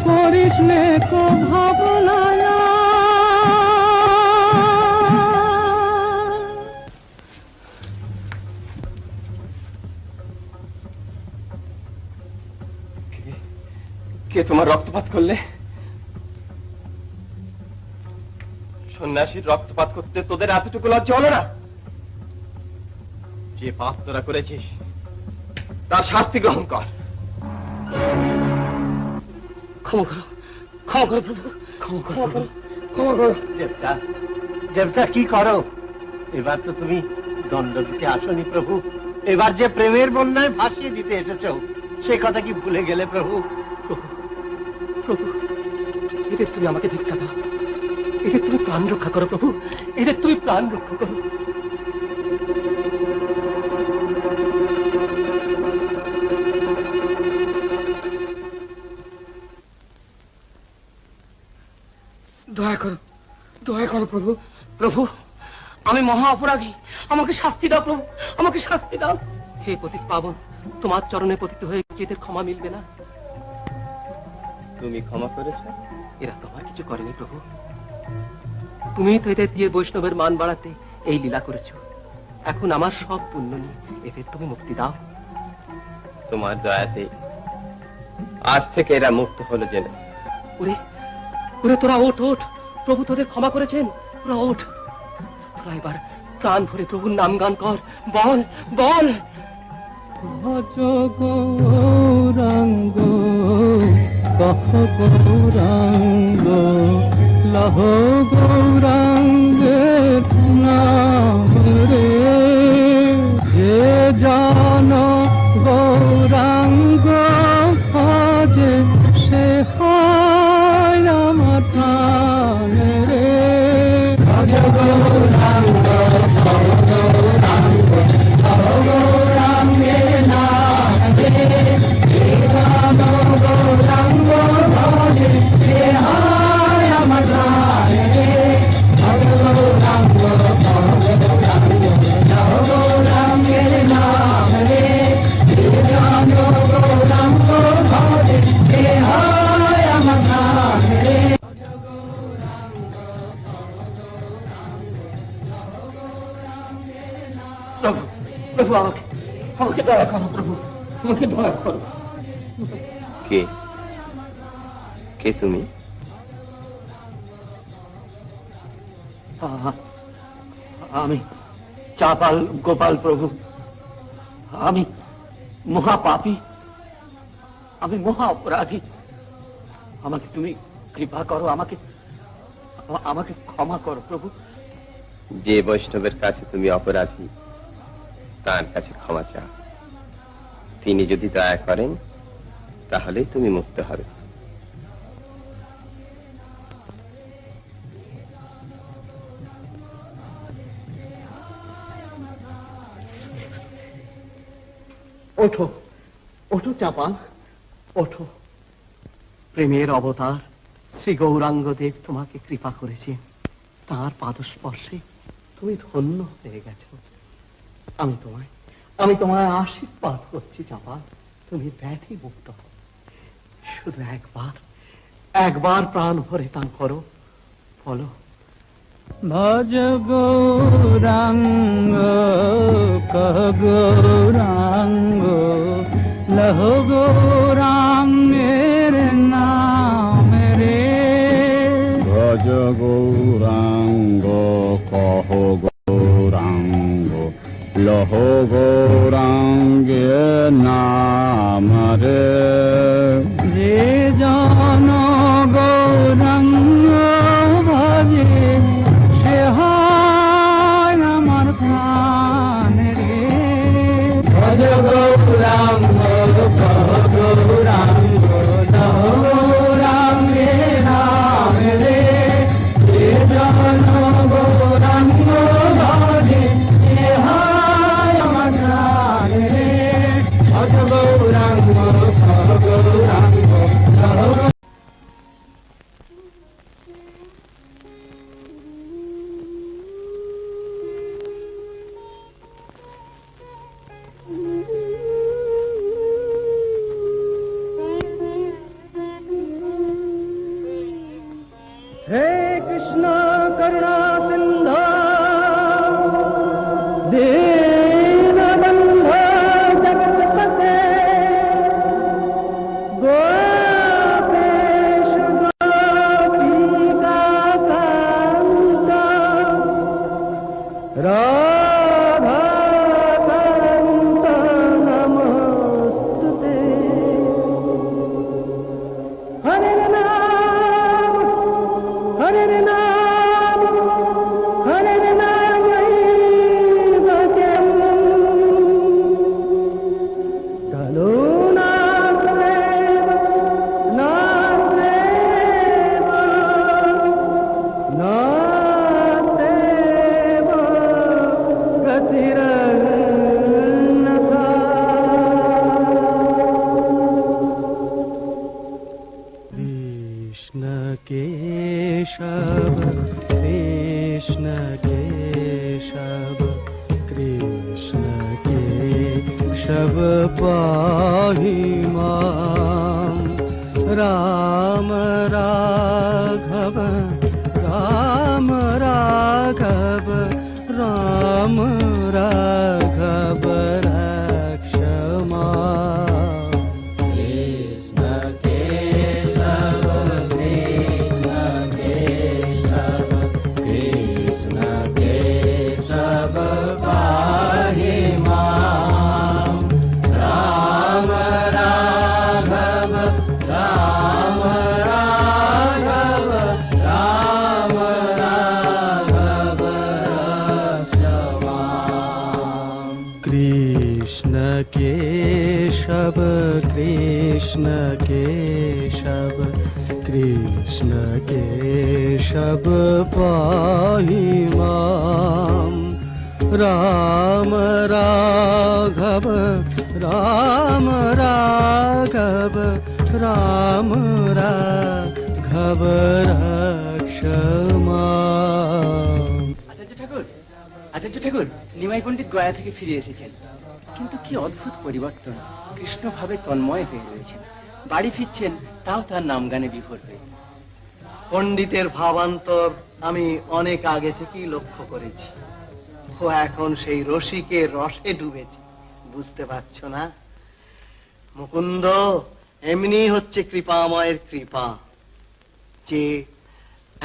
করিস নে কো ভাবনা। কে তোমার রক্তপাত করলে? সন্ন্যাসীর রক্তপাত করতে তোদের এতটুকু লজ্জা হলো না? যে পাপ তোরা করেছিস তার শাস্তি গ্রহণ কর। ক্ষমা করো, ক্ষমা করো প্রভু, ক্ষমা করো, ক্ষমা করো। দেবতা, দেবতা কি করো? এবার তো তুমি দণ্ড দিতে আসনি প্রভু, এবার যে প্রেমের বন্যায় ভাসিয়ে দিতে এসেছো, সে কথা কি ভুলে গেলে প্রভু? প্রভু, এদের তুমি আমাকে ভিক্ষা দাও, এদের তুমি প্রাণ রক্ষা করো প্রভু, এদের তুমি প্রাণ রক্ষা করো। দয়া করো প্রভু। প্রভু, আমি মহা অপরাধী, আমাকে শাস্তি দাও প্রভু, আমাকে শাস্তি দাও। হে পতিত পাবন, তোমার চরণে পতিত হয়ে কি এদের ক্ষমা মিলবে না? তুমি ক্ষমা করেছ? এরা তোমার কিছু করেনি প্রভু, তুমি তো এদের দিয়ে বৈষ্ণবের মান বাড়াতে এই লীলা করেছো। এখন আমার সব পুণ্য নিয়ে এদের তুমি মুক্তি দাও। তোমার দয়াতে আজ থেকে এরা মুক্ত হলো জেনে। ওরে ওরে, তোরা ওঠ ওঠ, প্রভু তোদের ক্ষমা করেছেন, তোরা ওঠ। তোরা এবার প্রাণ ভরে প্রভুর নাম গান কর, বল বল। ভজ গৌরাঙ্গ কহ গৌরাঙ্গ লহ গৌরাঙ্গের নাম রে, যে জন গৌরাঙ্গ ভজে সে হয় আমার প্রাণ রে। ভজ গৌরাঙ্গ কহ গৌরাঙ্গ লহ গৌরাঙ্গের নাম রে, যে জন গৌরাঙ্গ ভজে সে হয় আমার প্রাণ রে। ভজ গৌরাঙ্গ কহ গৌরাঙ্গ লহ গৌরাঙ্গের নাম রে, যে জন গৌরাঙ্গ ভজে সে হয় আমার প্রাণ রে। প্রভু প্রভু, আমাকে আমাকে দয়া করো প্রভু, আমাকে দয়া করো। কে কে তুমি? আমি চাপাল গোপাল প্রভু, আমি মহাপাপী, আমি মহা অপরাধী। আমাকে তুমি কৃপা করো, আমাকে আমাকে ক্ষমা করো প্রভু। যে বৈষ্ণবের কাছে তুমি অপরাধী তার কাছে ক্ষমা চাও, তিনি যদি দয়া করেন তাহলেই তুমি মুক্ত হবে। ওঠো ওঠো চাপাল, ওঠো। প্রেমের অবতার শ্রী গৌরাঙ্গদেব তোমাকে কৃপা করেছেন, তার পাদস্পর্শে তুমি ধন্য হয়ে গেছো। আমি তোমায় আশীর্বাদ করছি চাপাল, তুমি ব্যাধি মুক্ত হও। শুধু একবার প্রাণ ভরে তা করো, বলো। ভজ গৌরাঙ্গ কহ গৌরাঙ্গ লহ গৌরাঙ্গের নাম রে, ভজ গৌরাঙ্গ কহ গৌরাঙ্গ লহ গৌরাঙ্গের নাম রে, যে জন গৌরাঙ্গ ভজে সে হয় আমার প্রাণ রে। ভজ গৌরাঙ্গ কহ গৌরাঙ্গ লহ গৌরাঙ্গের নাম রে, যে জন গৌরাঙ্গ ভজে সে হয় আমার প্রাণ রে। ভজ গৌরাঙ্গ কহ গৌরাঙ্গ पाहि मां राम राघव राम राघव राम राघव रक्ष मां। कृष्ण केशव कृष्ण केशव कृष्ण केशव पाहि मां राम राघव राम राघव राम राघव रक्ष मां। कृष्ण केशव कृष्ण केशव कृष्ण केशव पाहि मां राम राघव राम राघव राम राघव रक्ष मां। আচার্য ঠাকুর, নিমাই পণ্ডিত গয়া থেকে ফিরে এসেছেন, কিন্তু কি অদ্ভুত পরিবর্তন। কৃষ্ণ ভাবে তন্ময় হয়ে রয়েছেন, বাড়ি ফিরছেন তাও তার নাম গানে বিভোর হয়ে। পণ্ডিতের ভাবান্তর আমি অনেক আগে থেকেই লক্ষ্য করেছি। ও এখন সেই রসিকের রসে ডুবেছে, বুঝতে পারছো না? মুকুন্দ, এমনি হচ্ছে কৃপাময়ের কৃপা, যে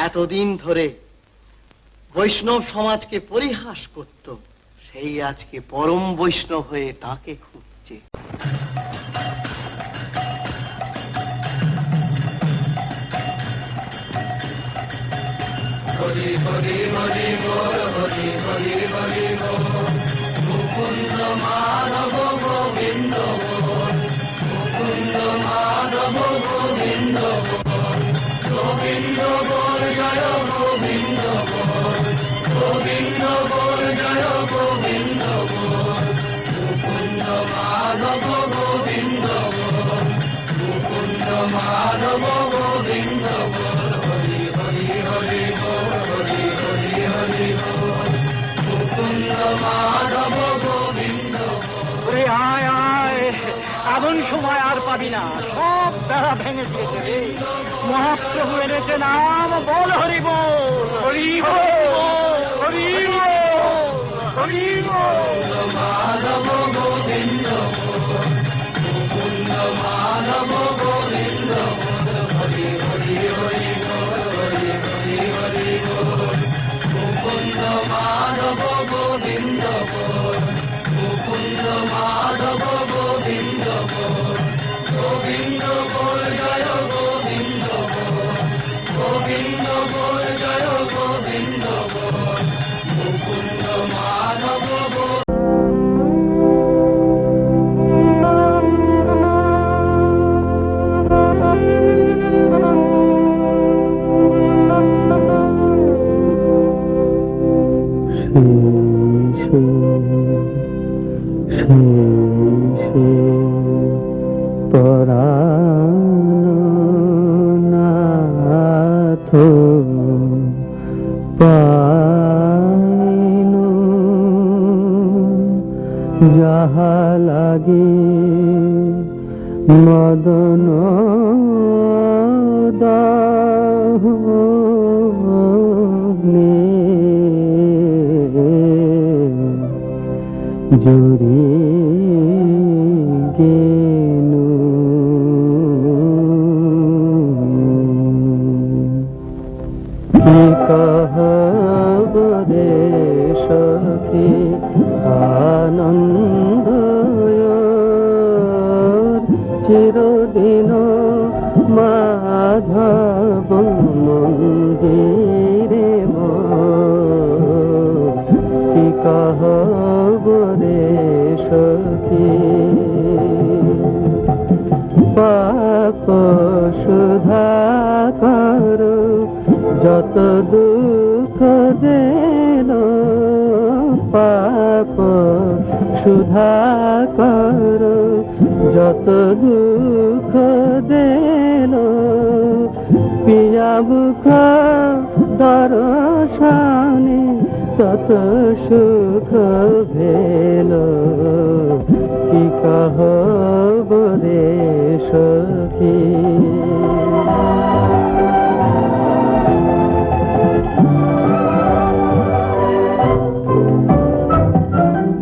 এতদিন ধরে বৈষ্ণব সমাজকে পরিহাস করত, সেই আজকে পরম বৈষ্ণব হয়ে তাকে খুঁজছে। হরি হরি হরি বল হরি হরি হরি বল মুকুন্দ মাধব গোবিন্দ বল মুকুন্দ মাধব গোবিন্দ বল গোবিন্দ বল জয় গোবিন্দ বল গোবিন্দ বল জয় গোবিন্দ বল মুকুন্দ মাধব গোবিন্দ বল মুকুন্দ মাধব গোবিন্দ বল হরি হরি হরি বল হরি হরি হরি বল মুকুন্দ মাধব গোবিন্দ বল। আয় আয়, এমন সময় আর পাবি না, সব বেড়া ভেঙে দিয়েছে রে। মহাপ্রভু এনেছে নাম, বল হরি বল হরি বল হরি বল হরি বল। মাধব গোবিন্দ বল মুকুন্দ মাধব গোবিন্দ বল হরি হরি হরি বল হরি হরি হরি বল মুকুন্দ মাধব গোবিন্দ বল মুকুন্দ মাধব গোবিন্দ বল গোবিন্দ বল জয় গোবিন্দ বল গোবিন্দ বল জয় গোবিন্দ বল মুকুন্দ মাধব বল। যাহা লাগে মদন জুড়ি গেনু কি কহব রে সখী আনন্দ চিরদিন মাধব মন্দিরে কি কহব রে সখী পাপ সুধা কর যত দুঃখ দেন পাপ সুধা কর যত দুঃখ দেন পিয়া বুখ দর্শনে তত সুখ ভেল কি কহব রে সখী।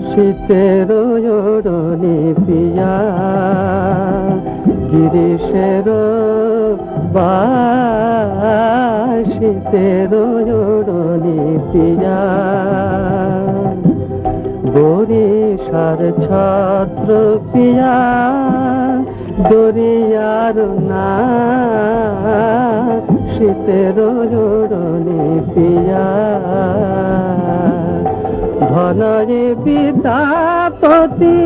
শীতের ওড়নি পিয়া গিরিশের শীতের ওড়নি পিয়া বরিশার ছত্র পিয়া দরিয়ার না শীতের ওড়নি পিয়া ধনরে বিদ্যাপতি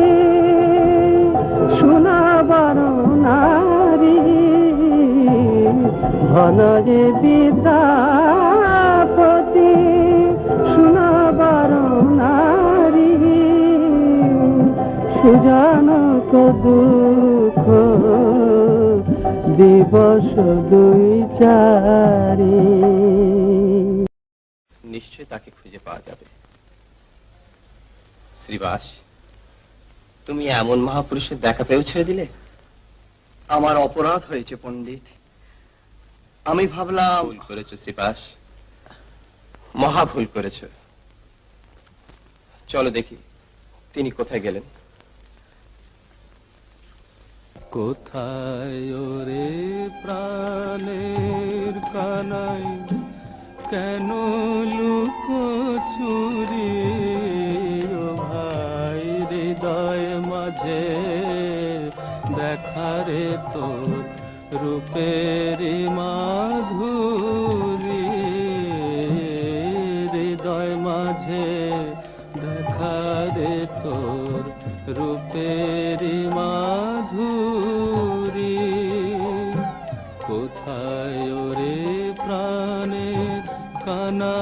শোনাবার নারী ধনরে বিদ্যাপতি শোনাবার নারী সুজানক দুঃখ দিবস দুই চারি। নিশ্চয় তাকে খুঁজে পাওয়া যাবে। শ্রীবাস, তুমি এমন মহাপুরুষের দেখা পেয়েও ছেড়ে দিলে? আমার অপরাধ হয়েছে পণ্ডিত। আমি ভাবলাম। ভুল করেছো শ্রীবাস, মহা ভুল করেছো। চলো দেখি তিনি কোথায় গেলেন। কোথায় ওরে প্রাণের কানাই কেন লুকোচুরি ও ভাই হৃদয় মাঝে দেখারে তোর রূপের মাধুরী হৃদয় মাঝে দেখারে তোর রূপের মাধুরী কোথায় ওরে প্রাণের কানা।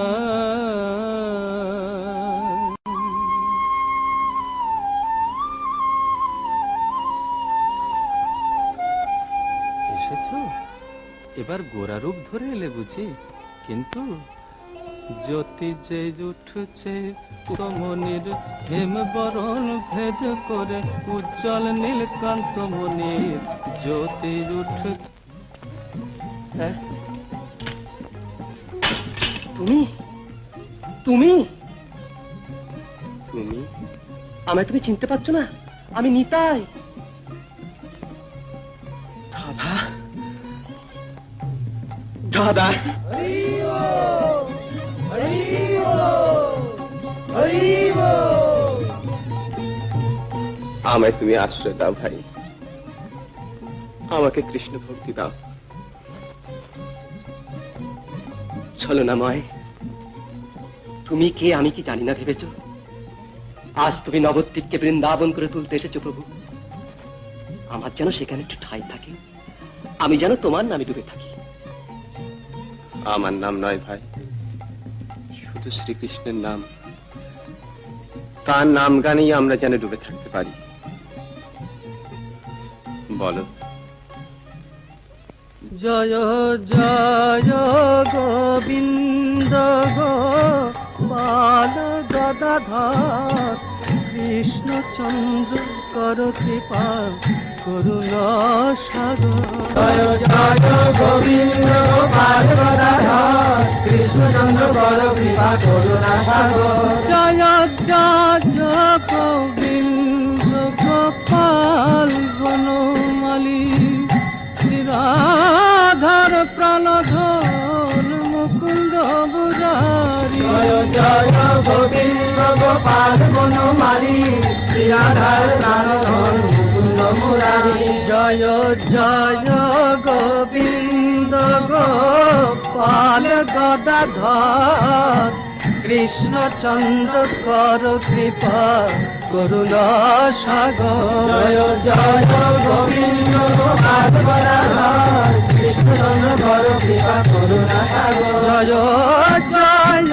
এসেছো? এবার গোরা রূপ ধরে এলে বুঝি? কিন্তু জ্যোতি যে উঠছে কমনির হেম বরণ ভেদ করে উজ্জ্বল নীলকান্ত মনির জ্যোতি উঠ। তুমি তুমি তুমি আমায় তুমি চিনতে পারছো না? আমি নিতাই। দাদা দাদা আমায় তুমি আশ্রয় দাও ভাই, আমাকে কৃষ্ণ ভক্তি দাও। চলো না ময়, তুমি কে আমি কি জানি না ভেবেছ? আজ তুমি নবদ্বীপকে বৃন্দাবন করে তুলতে এসেছো প্রভু। আমার যেন সেখানে একটু ঠাঁই থাকে, আমি যেন তোমার নামে ডুবে থাকি। আমার নাম নয় ভাই, শুধু শ্রীকৃষ্ণের নাম। তার নাম গানেই আমরা যেন ডুবে থাকতে পারি। বলো। জয় জয় গোবিন্দ গোপাল গদাধর কৃষ্ণচন্দ্র কর কৃপা করুণ সাগর। জয় জয় গোবিন্দ গোপাল গদাধর কৃষ্ণচন্দ্র কর কৃপা করুণ সাগর। জয় জয় গোবিন্দ গোপাল বনমালী রাধার প্রাণধর মুকুন্দ মুরারি। জয় জয় গোবিন্দ গোপাল বনমালী রাধার প্রাণধর মুকুন্দ মুরারি। জয় জয় গোবিন্দ গোপাল গদাধর কৃষ্ণচন্দ্র কর কৃপা করুণ সাগর। জয় জয় গোবিন্দ গোপাল গদাধর কৃষ্ণচন্দ্র কর কৃপা করুণ সাগর। জয় জয়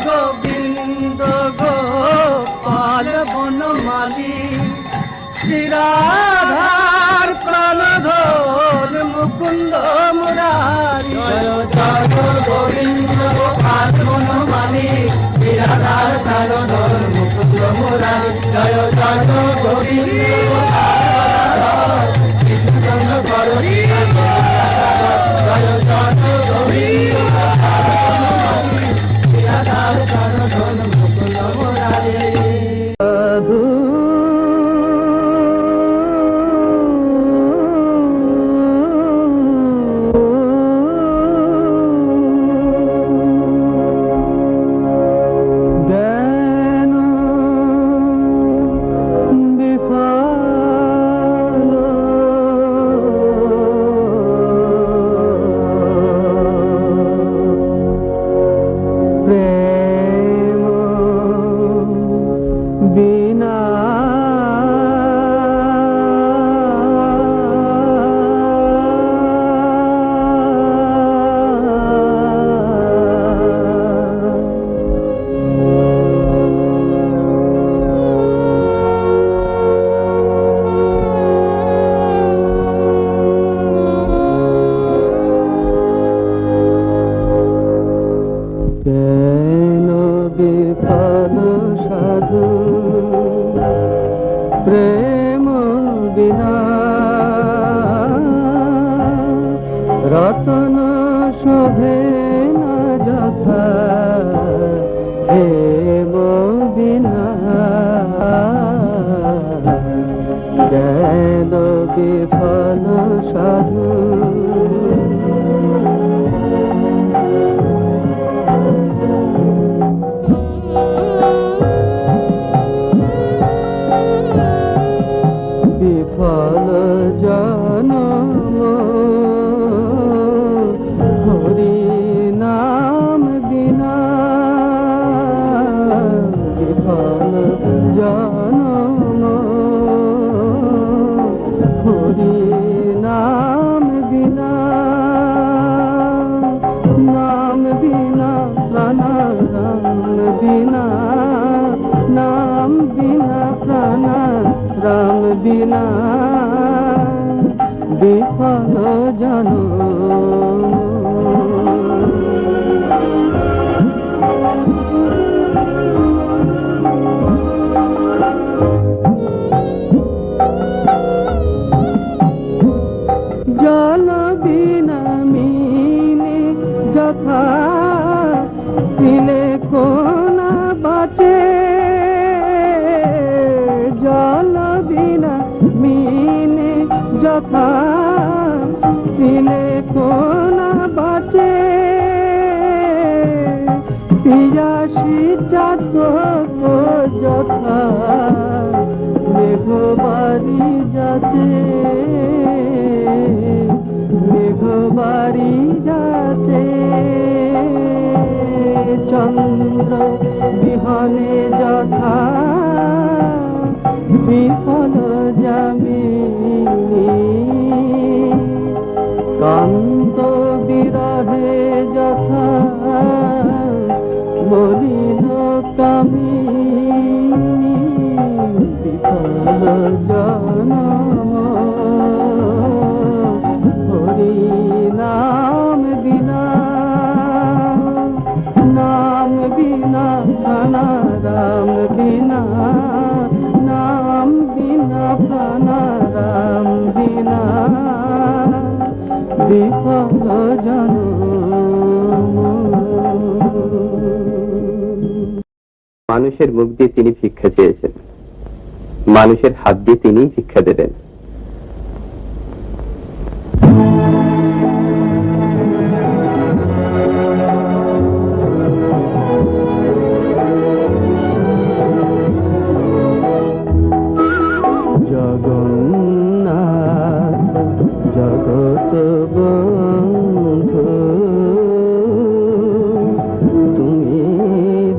গোবিন্দ গোপাল বনমালী শ্রীরাধার প্রাণধর মুকুন্দ মুরারি। জয় জয় গোবিন্দ গোপাল বনমালী শ্রীরাধার প্রাণধর মুকুন্দ মুরারি। জয় জয় গোবিন্দ গোপাল তার চরণ মুকুল মুরারে সাধু প্রেম বিনা রতন শোভে না যথা প্রেম বিনা জ্ঞান বিফল সাধু বিফল জনম হরি নাম বিনা বিফল জনম হরি নাম বিনা নাম বিনা প্রাণ রাম বিনা নাম বিনা প্রাণ রাম বিনা বিফল জানো জল বিনা মিনে যথা দিলে কোনা বাঁচে জল বিনা মিনে যথা দিলে কোনা বাঁচে পিয়াসী জাত যথা মেঘবাড়ি যাচ্ছে মেঘবাড়ি যাচ্ছে চন্দ্র বিহনে যথা বিফল যামিনী কান্ত বিরহে যথা মলিন কামিনী বিফল জনম হরি নাম বিনা নাম বিনা প্রাণ রাম বিনা নাম বিনা প্রাণ রাম বিনা বিফল জনম মানুষের মুখ দিয়ে তিনি ভিক্ষা চেয়েছেন, মানুষের হাত দিয়ে তিনি ভিক্ষা দেবেন। জগন্নাথ জগত বন্ধু তুমি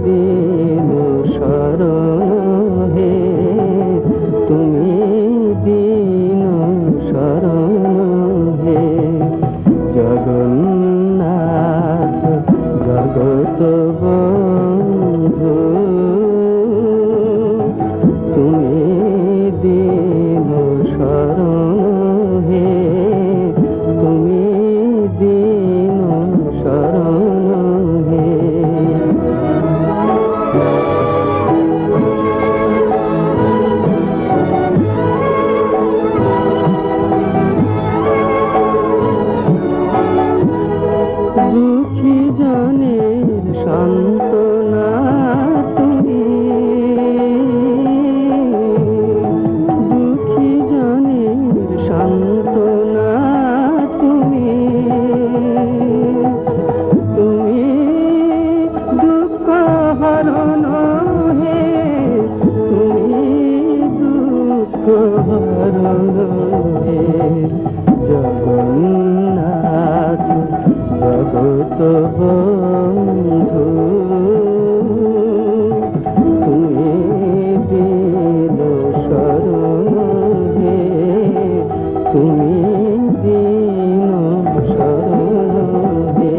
দিন শরণ হে তুমি দিন শরণ হে জগন্নাথ জগত বন্ধু তুমি দিল শরণ হে তুমি দিন শরণ হে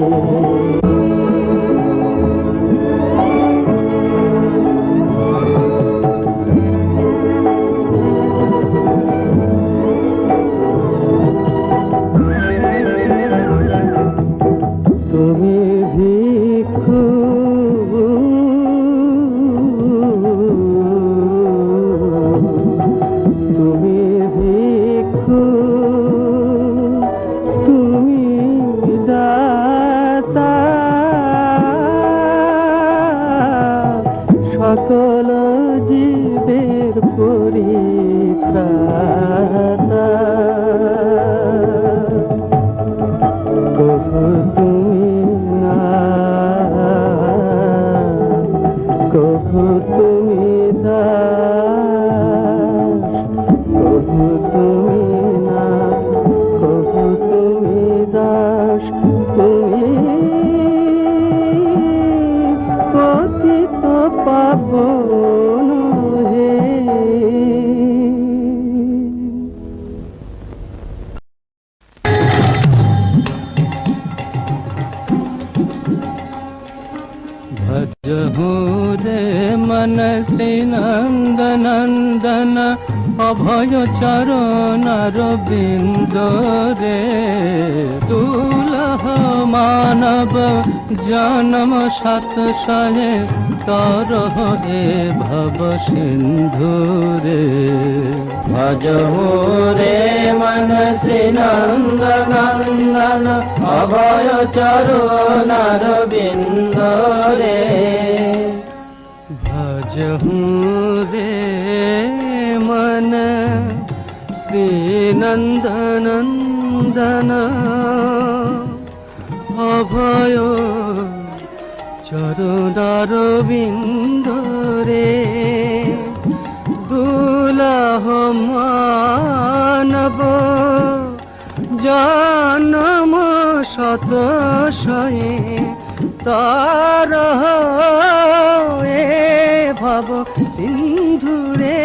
তুমি ভিক্ষু তুমি ভিক্ষু তুমি দাতা সকল জীবের পরিত্রাতা কভু তুমি না কভু তুমি দাস কভু তুমি না কভু তুমি দাস তুমি পতিত পাবন হে ভজহু রে মন শ্রী নন্দনন্দন অভয় চরণ রবিন্দ রে দুলহ মানব জন্ম সাত শয়ে তরহ এ ভব সিন্ধু রে ভজহু রে মন শ্রী নন্দনন্দন অভয় চরণ রবিন্দ রে ভজহু রে মন শ্রী নন্দনন্দন অভয় চরণ রবিন্দ রে দুলহ মানব জন্ম শত শয়ে তার এ ভব সিন্ধুরে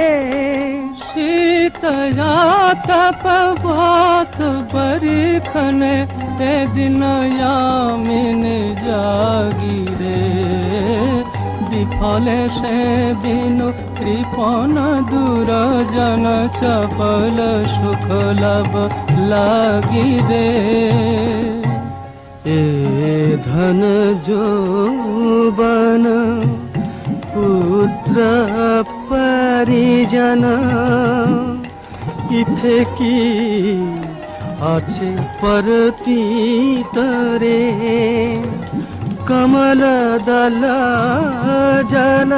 তপবত বরিখনে এ দিন यामिन জাগিরে বিফলে সে দিন কৃপণ দুরজন চপল সুখ লাভ লাগিরে এ ধন যৌবন পুত্র परिजन इथे की আছে परतीतरे कमल दल जल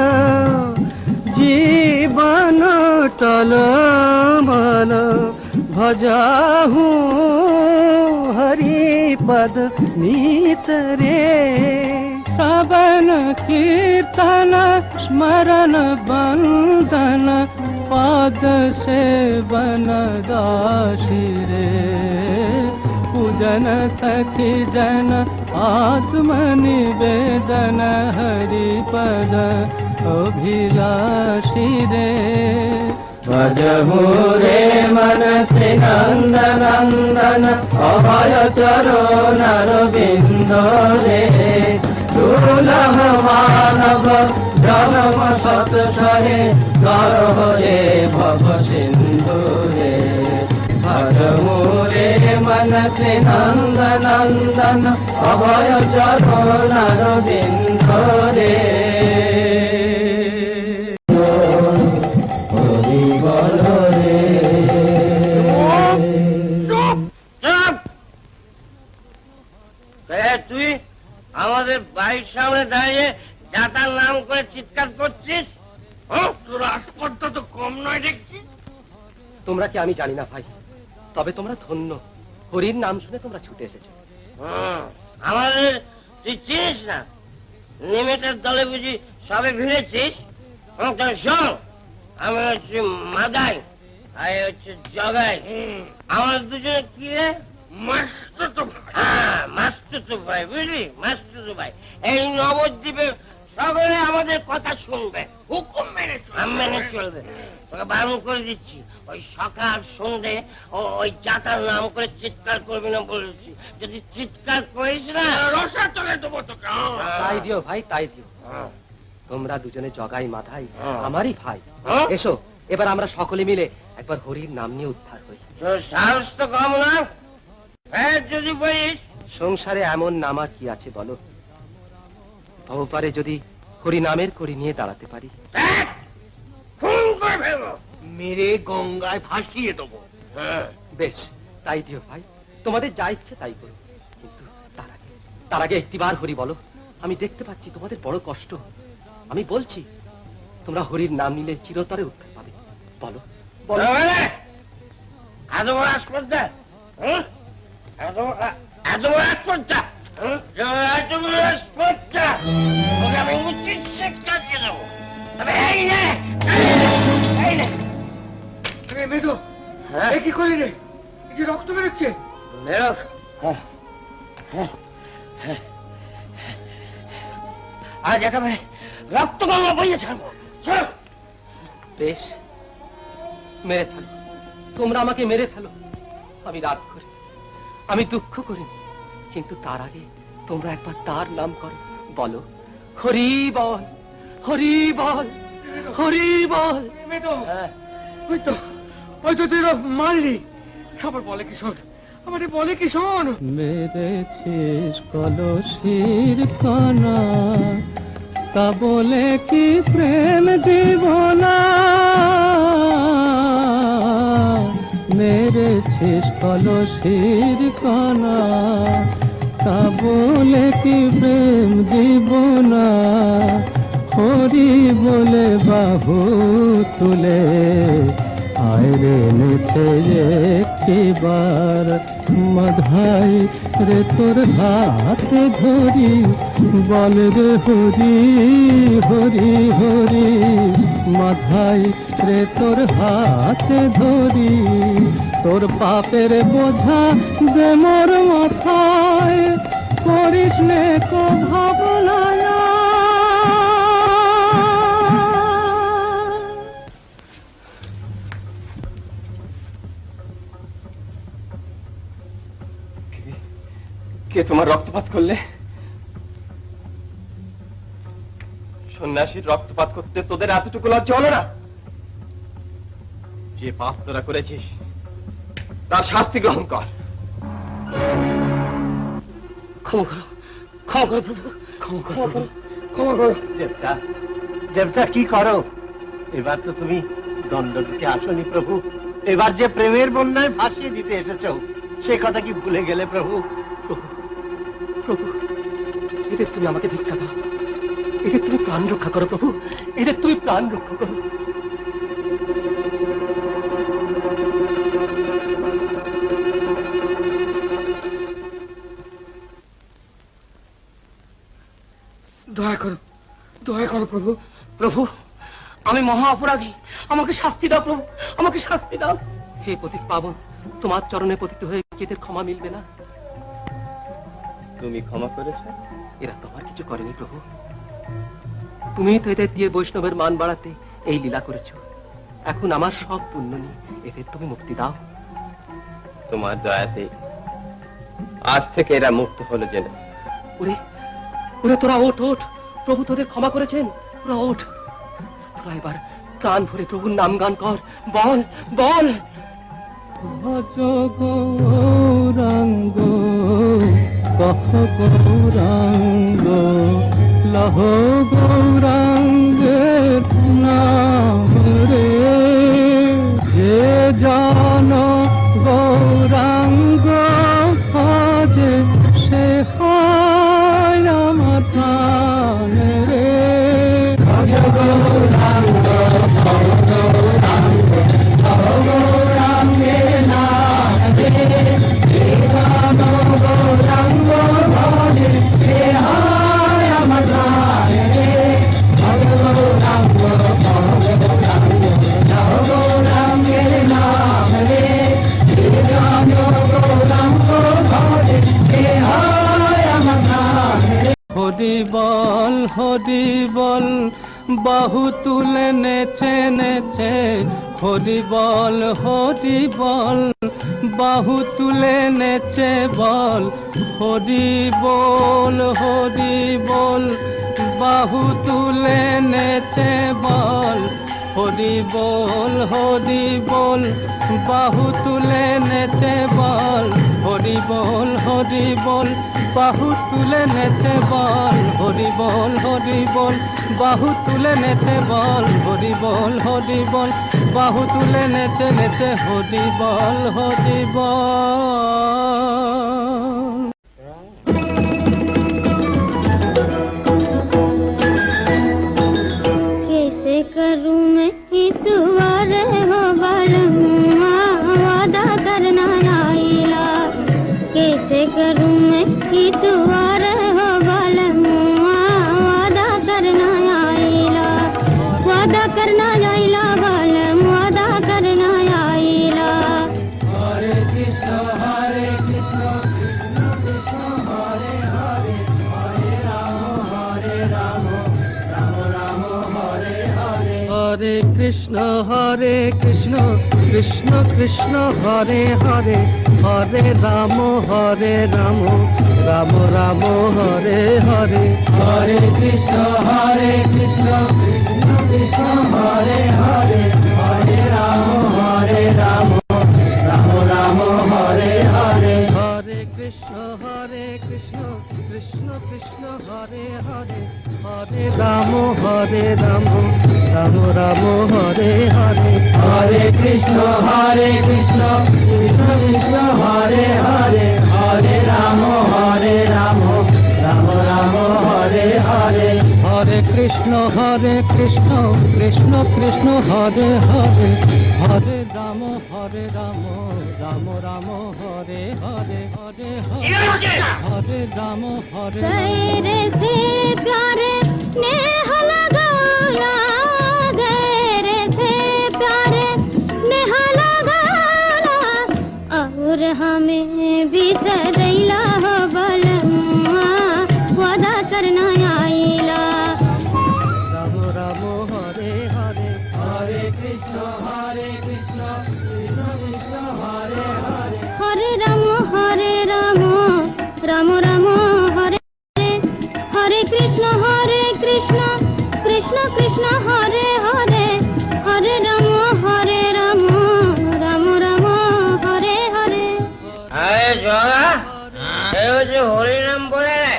जीवन टलमल भजाहू हरिपद नीतरे सबन कीर्तन स्मरण बंदन पाद सेवन दासी रे पूजन सखी जन आत्म निवेदन हरिपद अभिलाषी रे भजहु रे मन श्री नंदनंदन अभय चरण रविंद रे दुर्लभ मानव जन्म सत शहे करह रे भव सिंधु रे भजहु रे मन श्री नंदनंदन अभय चरण रविंद रे তুই আমাদের বাড়ির সামনে দাঁড়িয়ে যাতার নাম করে চিৎকার করছিস? তোর আসপর্দা তো কম নয় দেখছি। তোমরা কি আমি জানি না ভাই, তবে তোমরা ধন্য, হরির নাম শুনে তোমরা ছুটে এসেছো। আমাদের তুই চিনিস না? নিমেটের দলে বুঝি সবে ভিড়েছিস? শোন, আমি হচ্ছি মাদাই, আর হচ্ছে জগাই। আমার দুজনে কি রে? মাস্তুতো ভাই, বুঝলি? মাস্তুতো ভাই। এই নবদ্বীপে সকলে আমাদের কথা শুনবে, হুকুম মেনে চলবে। তোকে বারণ করে দিচ্ছি, ওই সকাল সন্ধ্যে ওই জাতার নাম করে চিৎকার করবি না বলেছি। যদি চিৎকার করিস না রসা চলে দেবো তোকে। তাই দিও ভাই, তাই দিও। তোমরা দুজনে জগাই মাথায় আমারই ভাই। এসো এবার আমরা সকলে মিলে একবার হরির নাম নিয়ে উদ্ধার হই। সাহস তো কম না। যদি বলিস সংসারে এমন নামা কি আছে বলো? ভবপারে যদি হরি নামের করি নিয়ে দাঁড়াতে পারি, মেরে গঙ্গায় ভাসিয়ে দেবো। বেশ তাই দিও ভাই, তোমাদের যা ইচ্ছে তাই করো। কিন্তু তার আগে একটিবার হরি বলো। আমি দেখতে পাচ্ছি তোমাদের বড় কষ্ট। আমি বলছি তোমরা হরির নাম নিলে চিরতরে উদ্ধার পাবে। বলো বলো। এত বড় আসপর্দা, এত বড় আসপর্দা, ওকে আমি উচিত শিক্ষা দিয়ে দেবো। তবে এই নে, এই নে। মেদো, কি করলি রে? এই যে রক্ত বেরোচ্ছে। আজ একেবারে রক্ত গঙ্গা বইয়ে ছাড়বো। বেশ, মেরে ফেলো, তোমরা আমাকে মেরে ফেলো। আমি রাগ করি, আমি দুঃখ করি, কিন্তু তার আগে তোমরা একবার তার নাম করো। বলো হরি বল, হরি বল, হরি বল। ওই তো তুই মারলি। আবার বলে কি শোন, আমারে বলে কি শোন। মেরেছিস কলসির কানা, তা বলে কি প্রেম দিব না? মেরেছিস কলসির কানা, তা বলে কি প্রেম দিব না? হরি বলে বাহু তুলে আয়রে নেছে একটিবার মাধাই রে তোর হাতে ধরি, বল রে হরি হরি হরি। মাধাই রে তোর হাতে ধরি, তোর পাপের বোঝা দে মোর মাথায়, করিস নে কো ভাবনা। কে তোমার রক্তপাত করলে? সন্ন্যাসীর রক্তপাত করতে তোদের এতটুকু লজ্জা হলো না? যে পাপ তোরা করেছিস তার শাস্তি গ্রহণ কর। ক্ষমা করো, ক্ষমা করো প্রভু, ক্ষমা করো, ক্ষমা করো। দেবতা, দেবতা কি করো? এবার তো তুমি দণ্ড দিতে আসনি প্রভু। এবার যে প্রেমের বন্যায় ভাসিয়ে দিতে এসেছো, সে কথা কি ভুলে গেলে প্রভু? প্রভু, এদের তুমি আমাকে ভিক্ষা দাও, এদের তুমি প্রাণ রক্ষা করো প্রভু, এদের তুমি প্রাণ রক্ষা করো। দয়া করো, দয়া করো প্রভু। প্রভু, আমি মহা অপরাধী, আমাকে শাস্তি দাও প্রভু, আমাকে শাস্তি দাও। হে পতিত পাবন, তোমার চরণে পতিত হয়ে কি এদের ক্ষমা মিলবে না? তুমি ক্ষমা করেছ? এরা তোমার কিছু করেনি প্রভু, তুমি তো এদের দিয়ে বৈষ্ণবের মান বাড়াতে এই লীলা করেছ। এখন আমার সব পুণ্য নিয়ে এদের তুমি মুক্তি দাও। তোমার দয়াতে আজ থেকে এরা মুক্ত হলো যেন। ওরে ওরে, তোরা ওঠ ওঠ, প্রভু তোদের ক্ষমা করেছেন, তোরা ওঠ। তোরা এবার প্রাণ ভরে প্রভুর নাম গান কর, বল বল। ভজ গৌরাঙ্গ কহ গৌরাঙ্গ, লহ গৌরাঙ্গের নাম রে। যে জন গৌরাঙ্গ ভজে সে হয় আমার প্রাণ রে। ভজ গৌরাঙ্গ গৌরাঙ্গ গৌরাঙ্গের নাম রে। যে জন গৌরাঙ্গ ভজে সে হয় আমার প্রাণ রে। হরি বল, বাহু তুলে নেচে নেচে হরি বল, বাহু তুলে নেচে বল হরি বল, বাহু তুলে নেচে বল হরি বল, বাহু তুলে নেচে বল হরি বল, বাহু তুলে নেচে বল হরি বল, বাহু তুলে নেচে বল হরি বল, বাহু তুলে নেচে নেচে হরি বল, कैसे करूं मैं इतवारे हो बालमुआ, वादा करना आइला। कैसे करूं मैं इतवारे हो बालमुआ, वादा करना आइला, वादा करना आइला बालम, वादा करना आइला। हरे कृष्ण कृष्ण कृष्ण हरे हरे, हरे राम राम राम हरे हरे। हरे कृष्ण कृष्ण कृष्ण हरे हरे, हरे राम राम राम हरे हरे। हरे कृष्ण कृष्ण कृष्ण हरे हरे, हरे राम राम हरे हरे। हरे कृष्ण कृष्ण कृष्ण हरे हरे, हरे राम राम राम हरे हरे। हरे कृष्ण कृष्ण कृष्ण हरे हरे, हरे राम राम राम हरे हरे। हरे कृष्ण कृष्ण कृष्ण हरे हरे, हरे राम राम राम हरे हरे। हरे राम तेरे से प्यारे नेह लगाना, तेरे से प्यारे नेह लगाना, और हमें भी सदैला हो बलमुआ, वादा करना आइला। राम राम हरे हरे, हरे कृष्ण कृष्ण कृष्ण हरे हरे। हरे राम राम राम हरे हरे, हरे कृष्ण कृष्ण कृष्ण हरे हरे, हरे राम राम राम हरे हरे। আরে জগা, এই হচ্ছে হরিনাম বলে রে।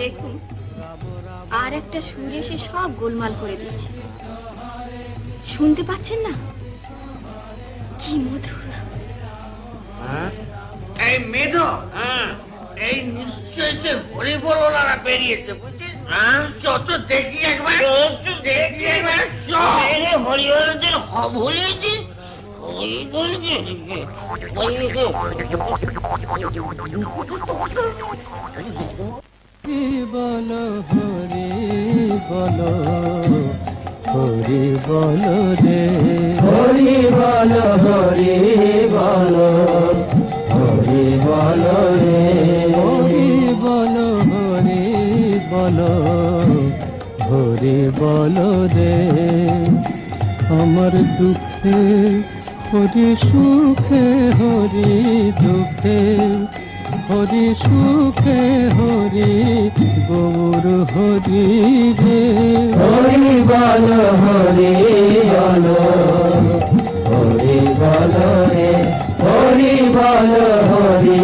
দেখুন আর একটা সুর এসে সব গোলমাল করে দিচ্ছে। শুনতে পাচ্ছেন না? কি মধুর। এই মেধো, এই নিশ্চয়ই হরি বলারা বেরিয়েছে, বুঝছিস? যত দেখি একবার, দেখি একবার হরি বলতে ভুলেছি, হরি বলছি বলো হরি বলো, হরি বলো রে, হরি বলো হরি বলো রে, হরি বলো হরি বলো রে। আমার দুঃখে হরি সুখে, হরি দুঃখে হরি সুখে, হরি গৌর হরি রে। হরি বলো হরি বলো, হরি বলো রে, হরি বলো হরি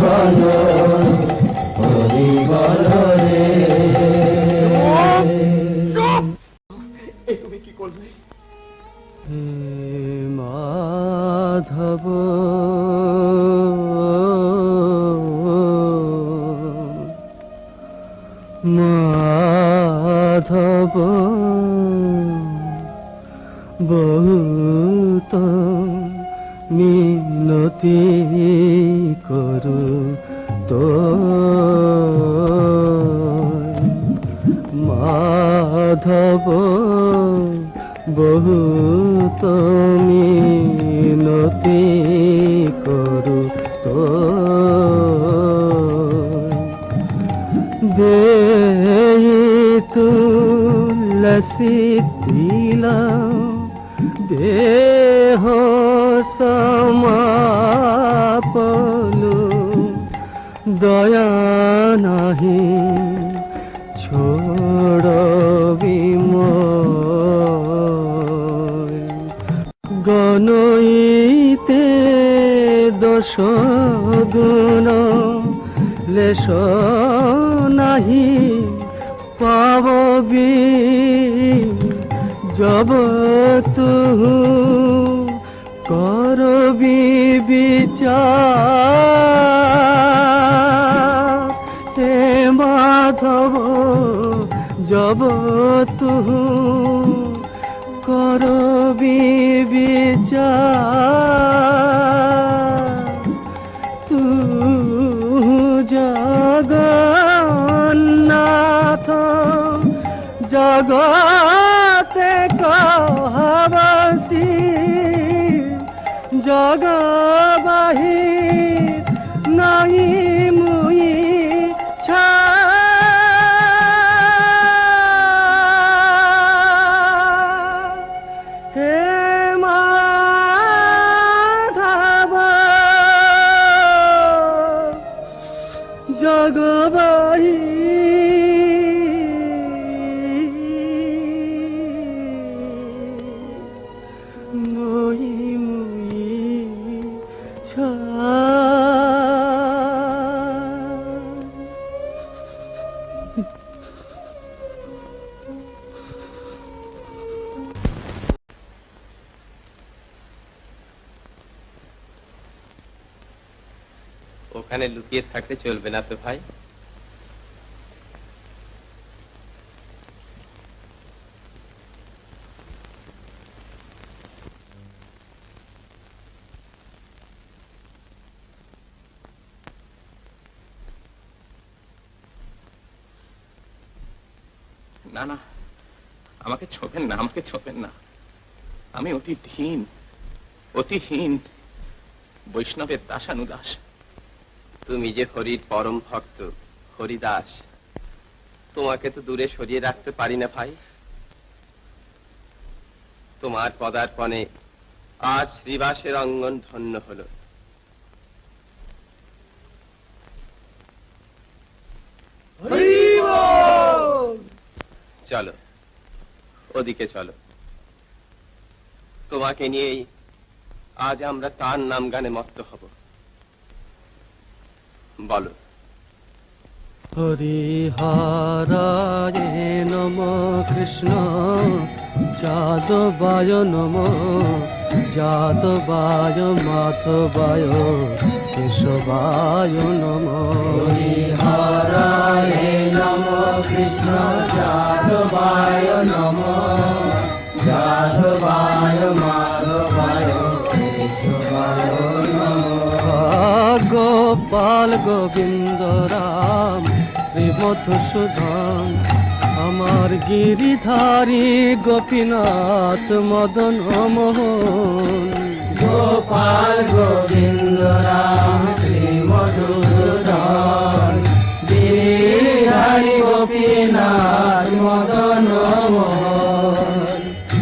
বলো, হরি বলো রে। তুমি কি করবে? মাধব মাধব বহুত মিনতি করু তো, মাধব বহুত মিনতি করু তো, দে তুলসী তিলা দেহ সমাপলু দয়া নাহি ছোড়বি মই গণইতে দোষ গুণ লেশ নাহি পাববি জব তুহু করবি বিচার হে মাধব জব তুহু করবি বিচার তু জগন্নাথ জগতে কহবাসী জগবাহী নাই মুই ছা হে মাধব জগবাহী ওখানে লুকিয়ে থাকতে চলবে না তো ভাই। না না, আমাকে ছোবেন না, আমাকে ছোবেন না। আমি অতিহীন বৈষ্ণবের দাসানুদাস। তুমি যে হরির পরম ভক্ত, হরিদাস, তোমাকে তো দূরে সরিয়ে রাখতে পারি না ভাই। তোমার পদার্পণে আজ শ্রীবাসের অঙ্গন ধন্য হলো। চলো, ওদিকে চলো। তোমাকে নিয়েই আজ আমরা তার নাম গানে মত্ত হব। বলো। হরিহরায় নম কৃষ্ণ যাদবায় নম যাদবায় মাধবায় কেশবায় নম। হরিহরায় নম কৃষ্ণ যাদবায় নম যাদবায় মাধবায় কেশবায় নম। গোপাল গোবিন্দ রাম শ্রী মধুসূদন আমার গিরিধারী গোপীনাথ মদন মোহন। গোপাল গোবিন্দ রাম শ্রী মধুসূদন গিরিধারী গোপীনাথ মদন মোহন।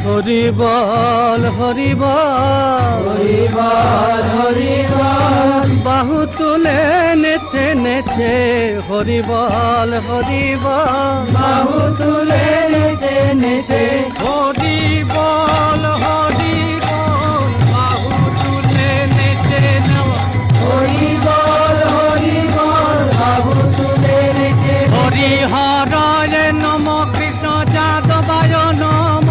হরি বল হরি বল হরি বল হরি বল বাহু তুলে নেচে নেচে হরি বল হরি বল বাহু তুলে নেচে নেচে হরি বল হরি বল বাহু তুলে নেচে হরি বল বাহু তুলে নেচে। হরি হরায় নম কৃষ্ণ যাদবায় নম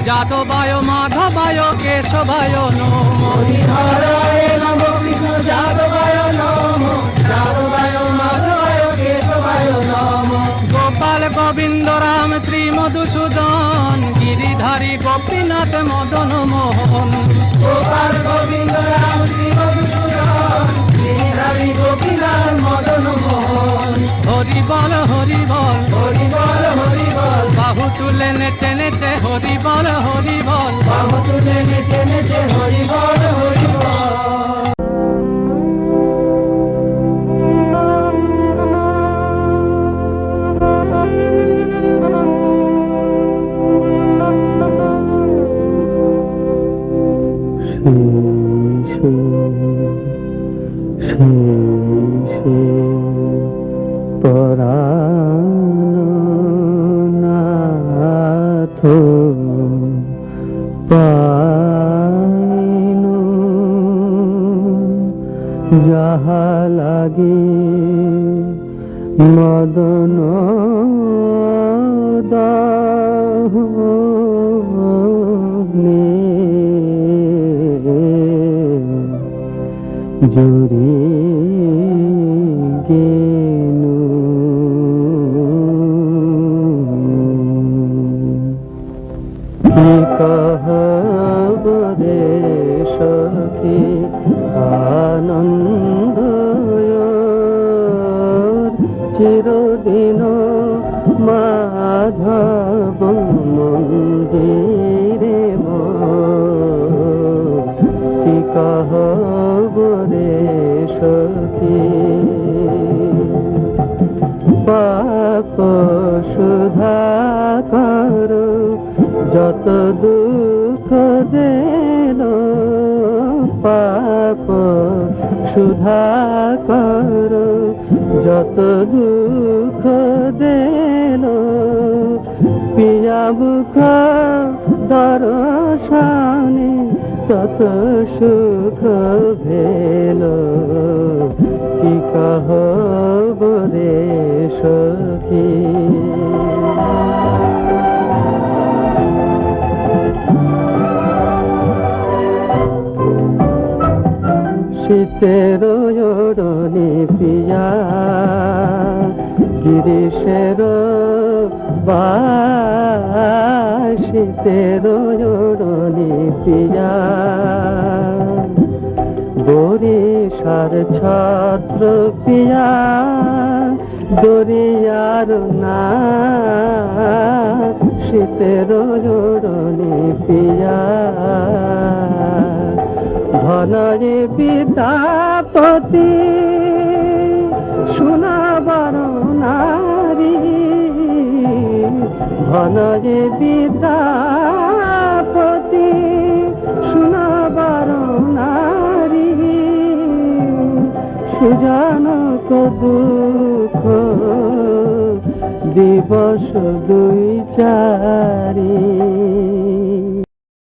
যাদবায় মাধবায় কেশবায় নম। হরিহরায় নম কৃষ্ণ যাদবায় নম যাদবায় মাধবায় কেশবায় নম। গোপাল গোবিন্দ রাম শ্রী মধুসূদন গিরিধারী গোপীনাথ মদন মোহন। গোপাল গোবিন্দ রাম শ্রী মধুসূদন গিরিধারী গোপীনাথ মদন মোহন। হরি বল হরি বল হরি বল হরি বল বাহু তুলে নেচে নেচে হরি বল বাহু তুলে নেচে নেচে হরি বল হরি বল। পাইনু যাহা লাগি মদন জুরি গেনু কি কহব রে সখী আনন্দ চিরদিন মাধব মন্দিরে কি কহব রে সখী পাপ সুধা কর যত দুঃখ দেল পাপ সুধা কর যত দুঃখ দেল পিয়া মুখ দর্শনে তত সুখ ভেল কি কহব রে সখী শীতের ওড়নি পিয়া গিরিশের শীতের ওড়নি পিয়া বরিশার ছত্র পিয়া দরিয়ার না শীতের ওড়নি পিয়া ধনরে বিদ্যাপতি শোনাবার নারী ধনরে বিদ্যাপতি শোনাবার নারী সুজনক দুঃখ দিবস দুই চারি